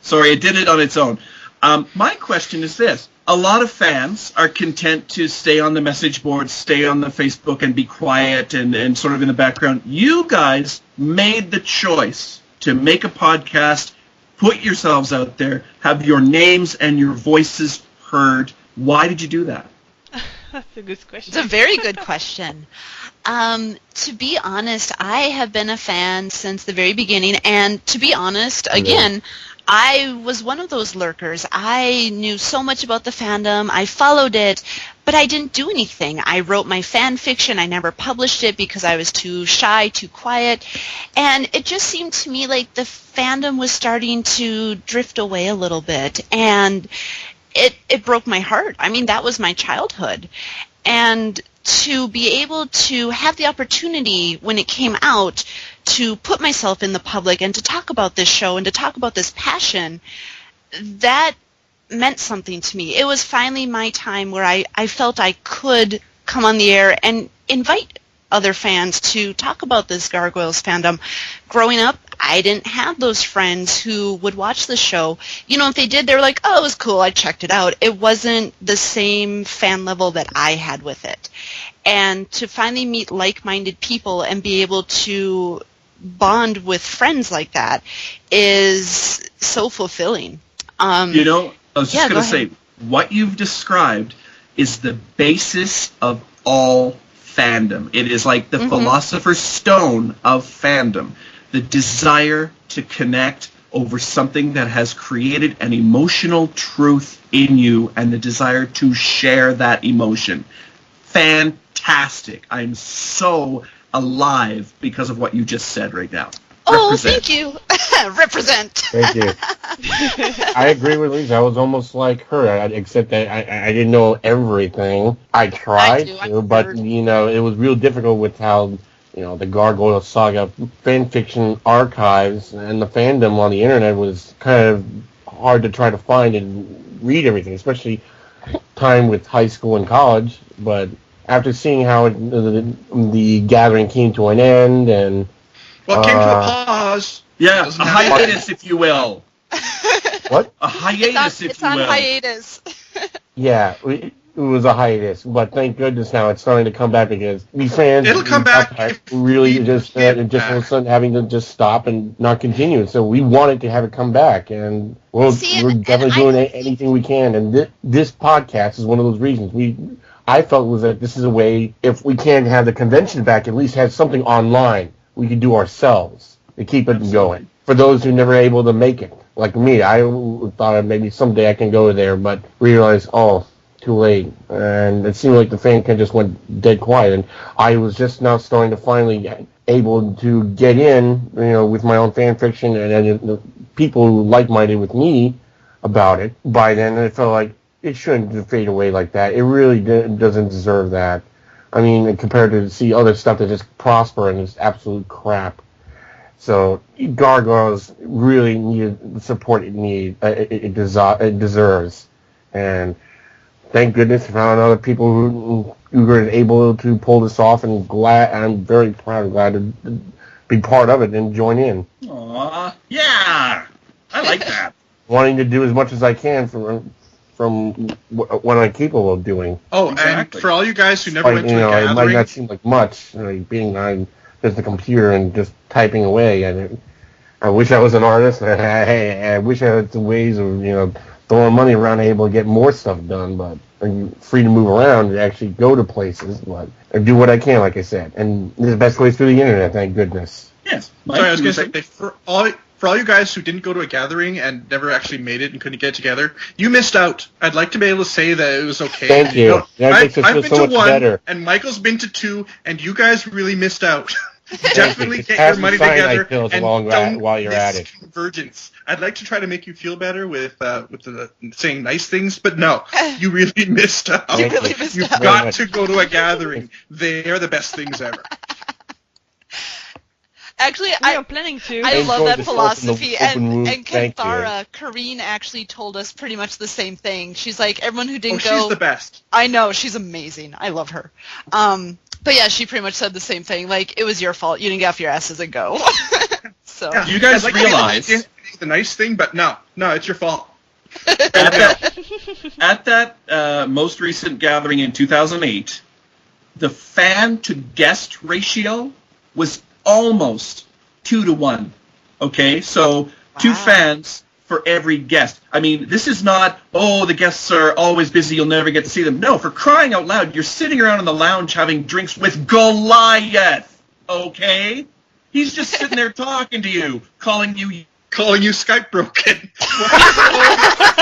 Sorry, it did it on its own. My question is this. A lot of fans are content to stay on the message boards, stay on the Facebook, and be quiet and sort of in the background. You guys made the choice to make a podcast, put yourselves out there, have your names and your voices heard. Why did you do that? That's a good question. It's a very good question. To be honest, I have been a fan since the very beginning, and to be honest, again, I was one of those lurkers. I knew so much about the fandom. I followed it, but I didn't do anything. I wrote my fan fiction. I never published it because I was too shy, too quiet. And it just seemed to me like the fandom was starting to drift away a little bit. And it broke my heart. I mean, that was my childhood. And to be able to have the opportunity when it came out to put myself in the public and to talk about this show and to talk about this passion, that meant something to me. It was finally my time where I felt I could come on the air and invite other fans to talk about this Gargoyles fandom. Growing up, I didn't have those friends who would watch the show. You know, if they did, they were like, oh, it was cool, I checked it out. It wasn't the same fan level that I had with it. And to finally meet like-minded people and be able to bond with friends like that is so fulfilling. You know, I was just going to ahead. say, what you've described is the basis of all fandom. It is like the philosopher's stone of fandom. The desire to connect over something that has created an emotional truth in you and the desire to share that emotion. Fantastic. I'm so alive because of what you just said right now. Oh, Represent. thank you. Represent. Thank you. I agree with Lisa. I was almost like her, except that I didn't know everything. I tried to, but, you know, it was real difficult with how, you know, the Gargoyles Saga fan fiction archives and the fandom on the internet was kind of hard to try to find and read everything, especially time with high school and college. But after seeing how the gathering came to an end and... Well, it came to a pause. Yeah, a hiatus, if you will. What? A hiatus, if it's you on will. hiatus. Yeah, it was a hiatus, but thank goodness now it's starting to come back because we fans... It'll come back. Really just all of a sudden having to just stop and not continue. So we wanted to have it come back, and we're definitely doing anything we can. And this podcast is one of those reasons. I felt was that this is a way, if we can't have the convention back, at least have something online we could do ourselves to keep it going. For those who never able to make it, like me, I thought maybe someday I can go there, but realized, too late. And it seemed like the fan just went dead quiet. And I was just now starting to finally able to get in, you know, with my own fan fiction and the people who like-minded with me about it. By then, I felt like it shouldn't fade away like that. It really doesn't deserve that. I mean, compared to see other stuff that just prosper and is absolute crap. So Gargoyles really needed the support it deserves. And thank goodness I found other people who were able to pull this off, and I'm very proud and glad to be part of it and join in. Aw, yeah, I like that. Wanting to do as much as I can from what I'm capable of doing. Oh, Exactly. and for all you guys who never went to a It might gathering, not seem like much, being on just a computer and just typing away. And I wish I was an artist. I wish I had some ways of, throwing money around, able to get more stuff done, but I'm free to move around and actually go to places, but I do what I can, like I said. And the best way is through the internet, thank goodness. Yes. sorry, I was going to say, for all you guys who didn't go to a gathering and never actually made it and couldn't get together, you missed out. I'd like to be able to say that it was okay. Thank you. That makes it I've feel been so to much one, better. and Michael's been to two, and you guys really missed out. Thank Definitely you. get Pass your the money cyanide together pills and along don't while you're at miss it. Convergence. I'd like to try to make you feel better with the saying nice things, but no, you really missed out. Thank you. really missed You've out. got to go to a gathering. They are the best things ever. Actually, We are planning to. I love enjoyed that the philosophy, open room. and Thank you. Kanthara, Kareen actually told us pretty much the same thing. She's like, everyone who didn't She's go... the best. I know, she's amazing. I love her. But yeah, she pretty much said the same thing. Like, it was your fault. You didn't get off your asses and go. So Yeah, You guys I'd like to realize- make the nice thing, but no, it's your fault. At that most recent gathering in 2008, the fan to guest ratio was almost 2-to-1. Okay, so 2 Wow. fans for every guest. I mean, this is not, the guests are always busy, you'll never get to see them. No, for crying out loud, you're sitting around in the lounge having drinks with Goliath, okay? He's just sitting there talking to you, calling you Skype broken.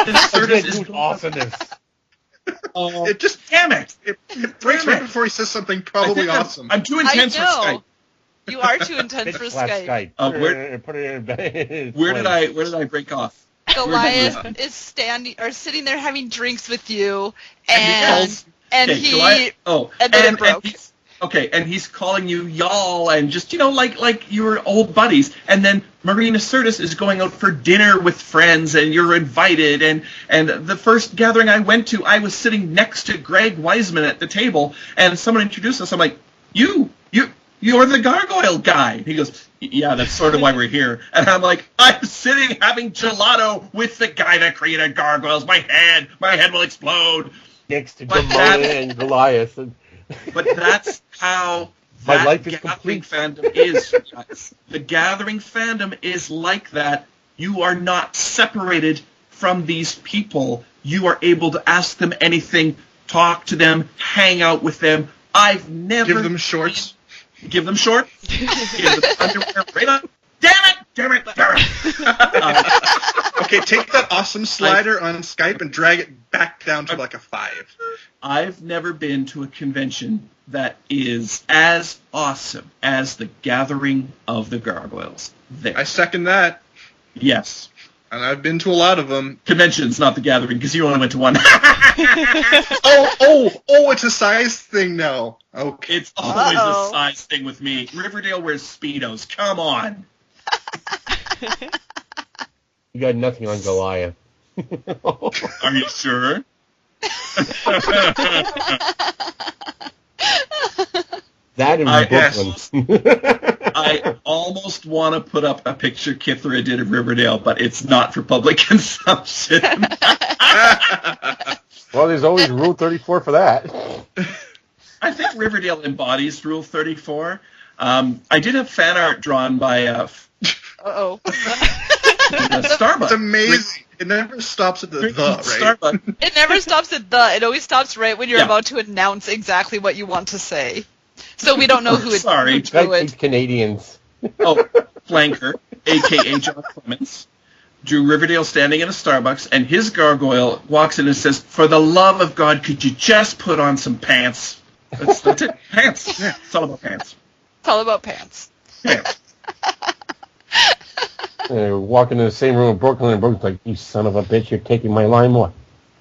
This Awesomeness. It just damn it! It breaks right before he says something probably awesome. I'm too intense for Skype. You are too intense for Skype. Put it in Where did I break off? Goliath is sitting there having drinks with you, Goliath, and then it broke. And he's calling you y'all, and just like your old buddies. And then Marina Sirtis is going out for dinner with friends, and you're invited. And the first gathering I went to, I was sitting next to Greg Wiseman at the table, and someone introduced us. I'm like, You're the gargoyle guy. He goes, yeah, that's sort of why we're here. And I'm like, I'm sitting having gelato with the guy that created gargoyles. My head will explode. Next to Jamona and Goliath. But that's how my life is Gathering complete. fandom is. The Gathering fandom is like that. You are not separated from these people. You are able to ask them anything, talk to them, hang out with them. I've never... Give them shorts. Give them shorts. Give them underwear. Right on. Damn it. Okay, take that awesome slider on Skype and drag it back down to like a 5. I've never been to a convention that is as awesome as the Gathering of the Gargoyles. There. I second that. Yes. And I've been to a lot of them. Conventions, not the Gathering, because you only went to one. It's a size thing now. Okay. It's always a size thing with me. Riverdale wears Speedos. Come on. You got nothing on Goliath. Are you sure? That in Brooklyn. I almost want to put up a picture Kithra did of Riverdale, but it's not for public consumption. Well, there's always Rule 34 for that. I think Riverdale embodies Rule 34. I did have fan art drawn by Uh-oh. Starbucks. It's amazing. It never stops at the right? Starbucks. It never stops at the. It always stops right when you're Yeah. about to announce exactly what you want to say. So we don't know who it Sorry. who drew Like these it. Canadians. Oh, Flanker, a.k.a. John Clements, drew Riverdale standing in a Starbucks, and his gargoyle walks in and says, "For the love of God, could you just put on some pants?" That's it. Pants. Yeah, it's all about pants. It's all about pants. Pants. Walking in the same room in Brooklyn, and Brooklyn's like, "You son of a bitch, you're taking my limelight.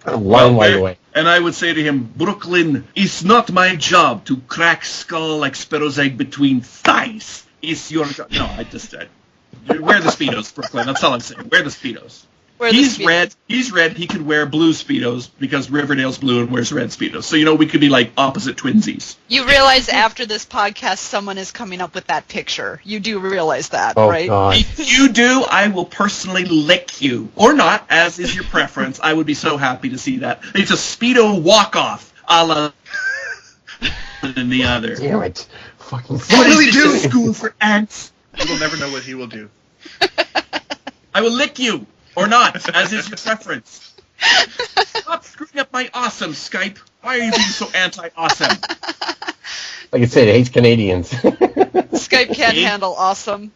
Limelight away." And I would say to him, "Brooklyn, it's not my job to crack skull like Sparrow's egg between thighs. It's your job." No, I just wear the Speedos, Brooklyn. That's all I'm saying. Wear the Speedos. He's red. He's red. He could wear blue Speedos because Riverdale's blue and wears red Speedos. So, we could be like opposite twinsies. You realize after this podcast, someone is coming up with that picture. You do realize that, right? God. If you do, I will personally lick you. Or not, as is your preference. I would be so happy to see that. It's a Speedo walk-off, a la than the other. Damn it. Fucking What really do? School for ants. You will never know what he will do. I will lick you. Or not, as is your preference. Stop screwing up my awesome, Skype. Why are you being so anti-awesome? Like I said, it hates Canadians. Skype can't handle awesome.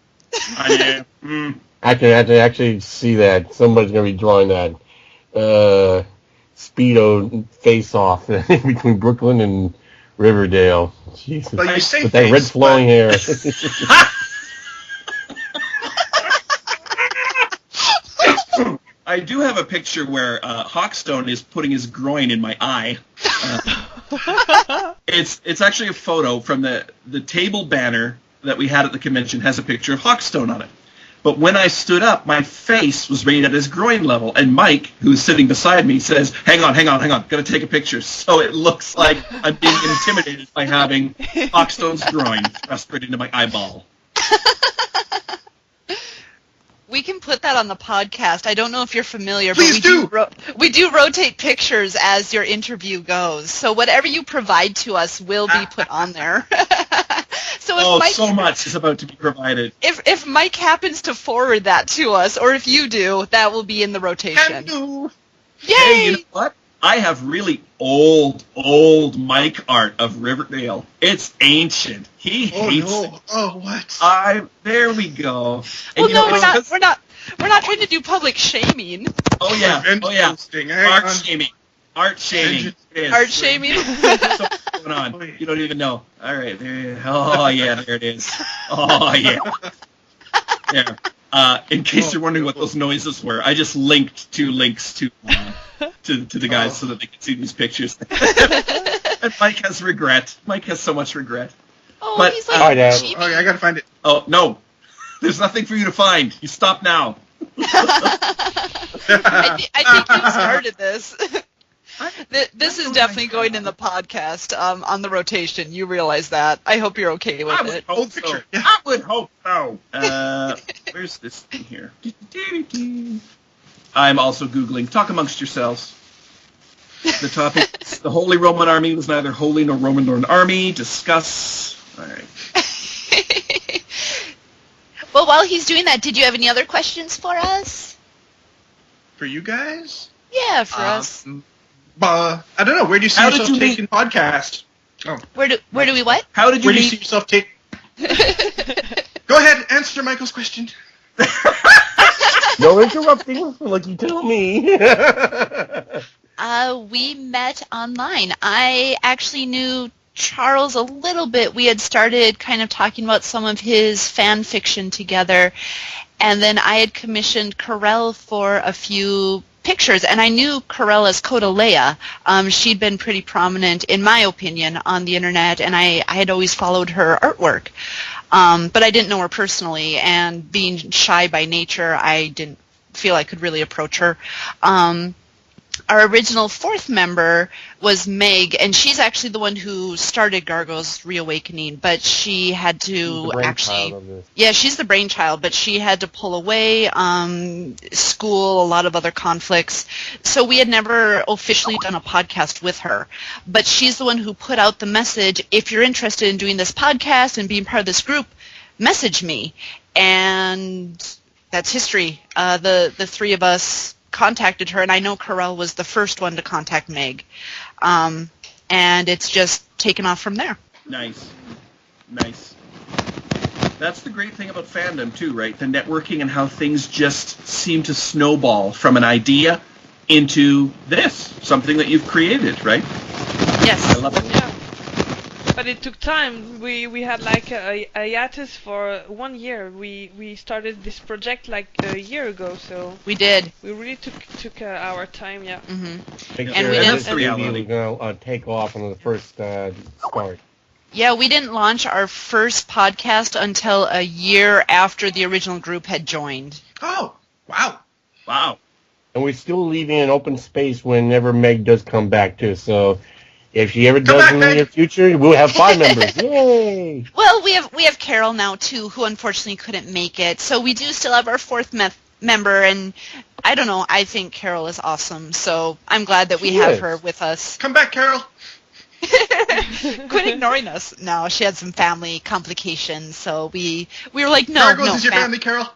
I am. I can actually see that. Somebody's going to be drawing that Speedo face-off between Brooklyn and Riverdale. Jesus. But you say with that red flowing hair. I do have a picture where Hawkstone is putting his groin in my eye. It's actually a photo from the table banner that we had at the convention has a picture of Hawkstone on it. But when I stood up, my face was right at his groin level, and Mike, who's sitting beside me, says, hang on, gotta take a picture. So it looks like I'm being intimidated by having Hawkstone's groin thrust right into my eyeball. We can put that on the podcast. I don't know if you're familiar, Please but we do rotate pictures as your interview goes. So whatever you provide to us will be put on there. So if so much is about to be provided. If Mike happens to forward that to us, or if you do, that will be in the rotation. Hello. Yay! Hey, you know what? I have really old Mike art of Riverdale. It's ancient. He hates it. Oh, what? There we go. Well, no, we're not trying to do public shaming. Oh yeah. Posting. Hang Mark on. shaming. Art shaming. Art shaming. So what's going on? You don't even know. All right. Oh, yeah, there it is. Oh, yeah. There. In case you're wondering what those noises were, I just linked two links to the guys so that they can see these pictures. And Mike has regret. Mike has so much regret. Oh, but, he's like, okay, I gotta find it. Oh, no. There's nothing for you to find. You stop now. I think you started this. This is definitely going in the podcast on the rotation. You realize that. I hope you're okay with it. I would hope so. Where's this thing here? I'm also Googling. Talk amongst yourselves. The topic, the Holy Roman Army was neither holy nor Roman nor an army. Discuss. All right. Well, while he's doing that, did you have any other questions for us? For you guys? Yeah, for us. I don't know. Where do you see yourself taking podcast? Oh. Where do we what? How did you Where do you see yourself take? Go ahead, answer Michael's question. No interrupting, like you tell me. We met online. I actually knew Charles a little bit. We had started kind of talking about some of his fan fiction together, and then I had commissioned Carell for a few pictures, and I knew Carell as Coda Leia. She'd been pretty prominent, in my opinion, on the internet, and I had always followed her artwork. But I didn't know her personally, and being shy by nature, I didn't feel I could really approach her. Our original fourth member was Meg, and she's actually the one who started Gargoyles Reawakening, but she had to she's the brainchild, but she had to pull away, school, a lot of other conflicts. So we had never officially done a podcast with her, but she's the one who put out the message, if you're interested in doing this podcast and being part of this group, message me. And that's history. The three of us contacted her, and I know Carell was the first one to contact Meg, and it's just taken off from there. Nice. That's the great thing about fandom too, right? The networking and how things just seem to snowball from an idea into this, something that you've created, right? Yes. I love it. Yeah. But it took time. We had like a hiatus for 1 year. We started this project like a year ago, so we did. We really took our time, yeah. Mm-hmm. And we that's the reality. We're gonna take off on the first start. Yeah, we didn't launch our first podcast until a year after the original group had joined. Oh, wow. And we're still leaving an open space whenever Meg does come back too. So if she ever does in the near future, we'll have 5 members. Yay! Well, we have Carol now too, who unfortunately couldn't make it. So we do still have our fourth member, and I don't know. I think Carol is awesome. So I'm glad that we have her with us. Come back, Carol. Quit ignoring us. No, she had some family complications, so we were like, no. Gargoyles is your family, Carol.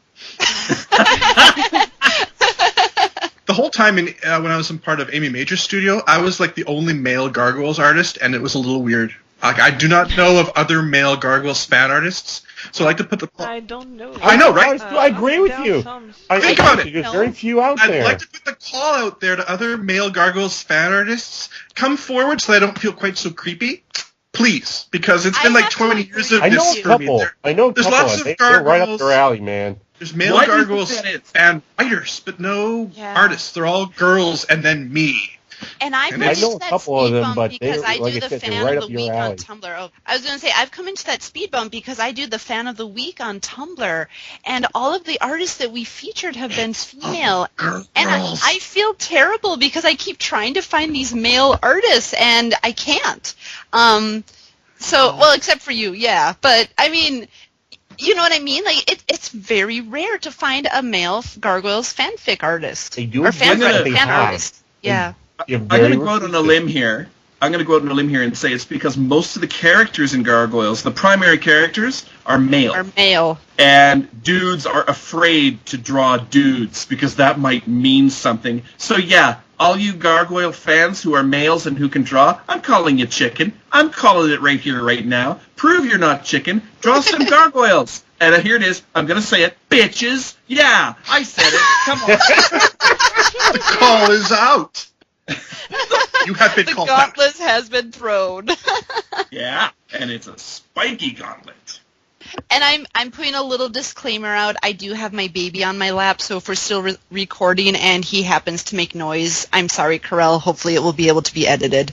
The whole time when I was in part of Amy Major's studio, I was like the only male Gargoyles artist, and it was a little weird. Like, I do not know of other male Gargoyles fan artists, so I like to put the... I don't know. I know, right? I agree with you. Think about it. There's very few out there. I'd like to put the call out there to other male Gargoyles fan artists. Come forward so I don't feel quite so creepy. Please, because it's been like 20 years of this for me. I know a couple. There's lots of They're right up their alley, man. There's male Gargoyles and writers, but no artists. They're all girls and then me. And I've come into that speed bump because I do the fan of the week on Tumblr. Oh, I was going to say, I've come into that speed bump because I do the fan of the week on Tumblr, and all of the artists that we featured have been female. And I feel terrible because I keep trying to find these male artists, and I can't. Well, except for you, yeah. But, I mean... You know what I mean? Like it's very rare to find a male Gargoyles fanfic artist. They do. Or fan artist. Yeah. I'm going to go out on a limb here. And say it's because most of the characters in Gargoyles, the primary characters, are male. And dudes are afraid to draw dudes because that might mean something. So yeah, all you Gargoyle fans who are males and who can draw, I'm calling you chicken. I'm calling it right here, right now. Prove you're not chicken. Draw some Gargoyles. And here it is. I'm going to say it. Bitches. Yeah, I said it. Come on. The call is out. You have been The called back. gauntlet has been thrown. Yeah, and it's a spiky gauntlet. And I'm putting a little disclaimer out. I do have my baby on my lap, so if we're still recording and he happens to make noise, I'm sorry, Carell. Hopefully it will be able to be edited.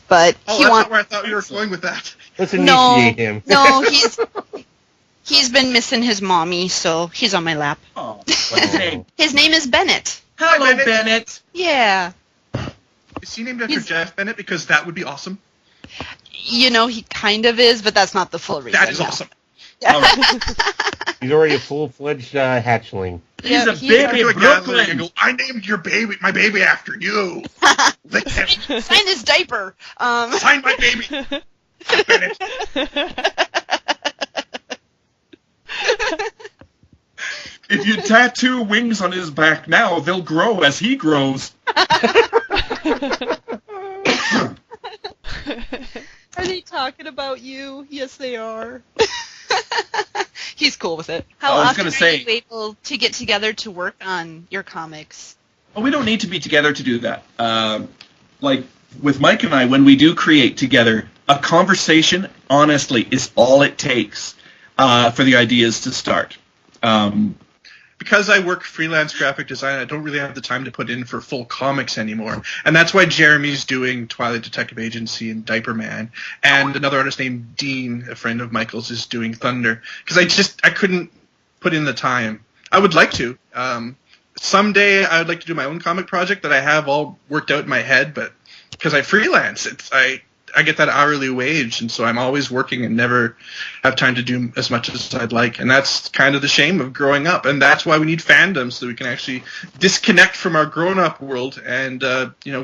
But Oh, he that's wants. not where I thought you were going with that. Let's No, initiate him. no, he's been missing his mommy, so he's on my lap. Oh, what's his name? His name is Bennett. Hello, Bennett. Bennett. Yeah. Is he named after He's- Jeff Bennett? Because that would be awesome. You know, he kind of is, but that's not the full reason. That is no. awesome. All right. He's already a full-fledged hatchling. He's Yeah, a he's- baby To a in gathering and Brooklyn. go, I named my baby after you. Lick him. Sign his diaper. Sign my baby. Bennett. If you tattoo wings on his back now, they'll grow as he grows. Are they talking about you? Yes, they are. He's cool with it. How I was often gonna are say- you able to get together to work on your comics? Well, we don't need to be together to do that. Like with Mike and I, when we do create together, a conversation, honestly, is all it takes for the ideas to start. Because I work freelance graphic design, I don't really have the time to put in for full comics anymore. And that's why Jeremy's doing Twilight Detective Agency and Diaper Man. And another artist named Dean, a friend of Michael's, is doing Thunder. Because I couldn't put in the time. I would like to. Someday I would like to do my own comic project that I have all worked out in my head, but because I freelance, I get that hourly wage, and so I'm always working and never have time to do as much as I'd like. And that's kind of the shame of growing up, and that's why we need fandom, so we can actually disconnect from our grown-up world and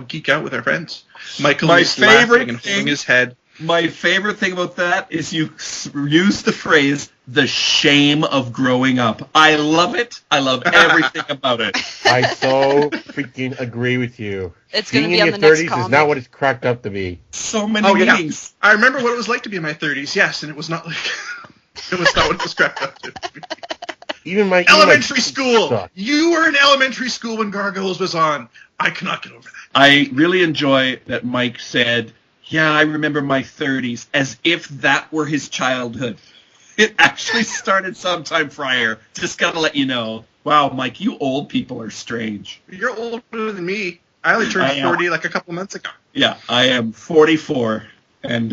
geek out with our friends. Michael My is favorite laughing and thing- holding his head. My favorite thing about that is you use the phrase, the shame of growing up. I love it. I love everything about it. I so freaking agree with you. It's going to Being be in on your the next 30s comic. is not what it's cracked up to be. So many Oh, yeah. meanings. I remember what it was like to be in my 30s, yes, and it was not like it was not what it was cracked up to. Even Elementary school. sucked. You were in elementary school when Gargoyles was on. I cannot get over that. I really enjoy that Mike said, yeah, I remember my 30s, as if that were his childhood. It actually started sometime prior. Just gotta let you know. Wow, Mike, you old people are strange. You're older than me. I only turned I am. 40 like a couple months ago. Yeah, I am 44, and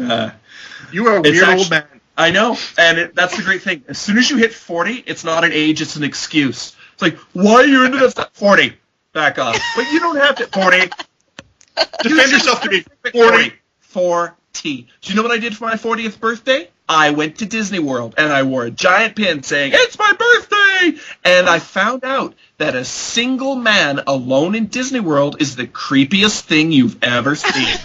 You are a It's weird actu- old man. I know, and that's the great thing. As soon as you hit 40, it's not an age, it's an excuse. It's like, why are you into that stuff? 40. Back off. But you don't have to. 40. Defend yourself to me. 40. 40. Do you know what I did for my 40th birthday? I went to Disney World, and I wore a giant pin saying, it's my birthday! And I found out that a single man alone in Disney World is the creepiest thing you've ever seen.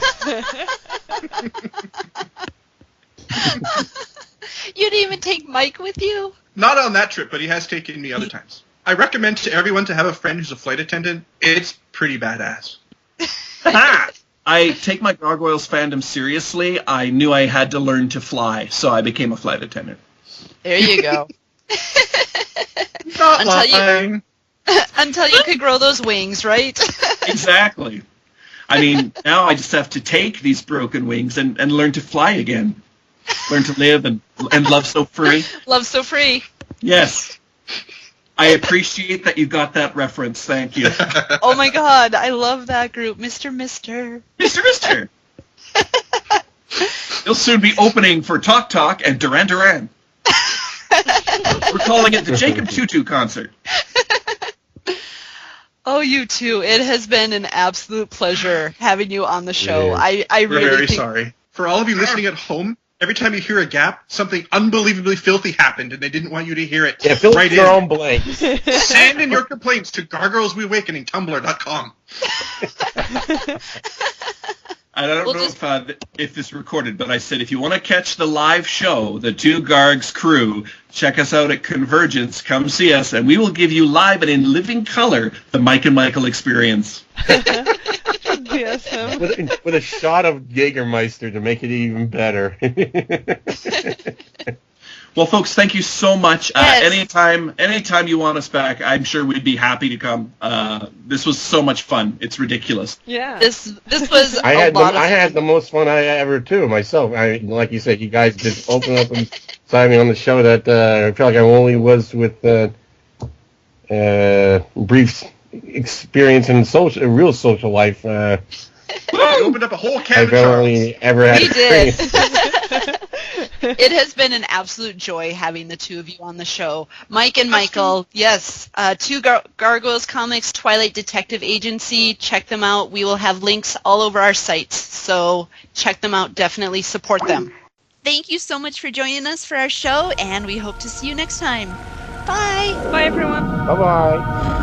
You didn't even take Mike with you? Not on that trip, but he has taken me other times. I recommend to everyone to have a friend who's a flight attendant. It's pretty badass. I take my Gargoyles fandom seriously. I knew I had to learn to fly, so I became a flight attendant. There you go. Not Until you- lying. Until you could grow those wings, right? Exactly. I mean, now I just have to take these broken wings and learn to fly again. Learn to live and love so free. Love so free. Yes. I appreciate that you got that reference. Thank you. Oh my god, I love that group. Mr. Mister. Mr. You'll soon be opening for Talk Talk and Duran Duran. We're calling it the Jacob Tutu concert. Oh, you too. It has been an absolute pleasure having you on the show. Yeah. I We're really very think sorry. For all of you listening at home, every time you hear a gap, something unbelievably filthy happened, and they didn't want you to hear it. Yeah, fill Right in your in. own blanks. Send in your complaints to Gargoyles Reawakening, Tumblr.com. I don't We'll know just- if this recorded, but I said if you want to catch the live show, the Two Gargs crew, check us out at Convergence. Come see us, and we will give you live and in living color the Mike and Michael experience. Awesome. with a shot of Jägermeister to make it even better. Well, folks, thank you so much. Yes. Anytime you want us back, I'm sure we'd be happy to come. This was so much fun. It's ridiculous. Yeah. This was I a lot of I had the most fun I ever too myself. Like you said, you guys just opened up and started me on the show that I feel like I only was with brief experience in real social life. You opened up a whole can I've of only ever had We did. experience. It has been an absolute joy having the two of you on the show. Mike and Michael, yes, two Gargoyles Comics, Twilight Detective Agency. Check them out. We will have links all over our sites, so check them out. Definitely support them. Thank you so much for joining us for our show, and we hope to see you next time. Bye. Bye, everyone. Bye-bye.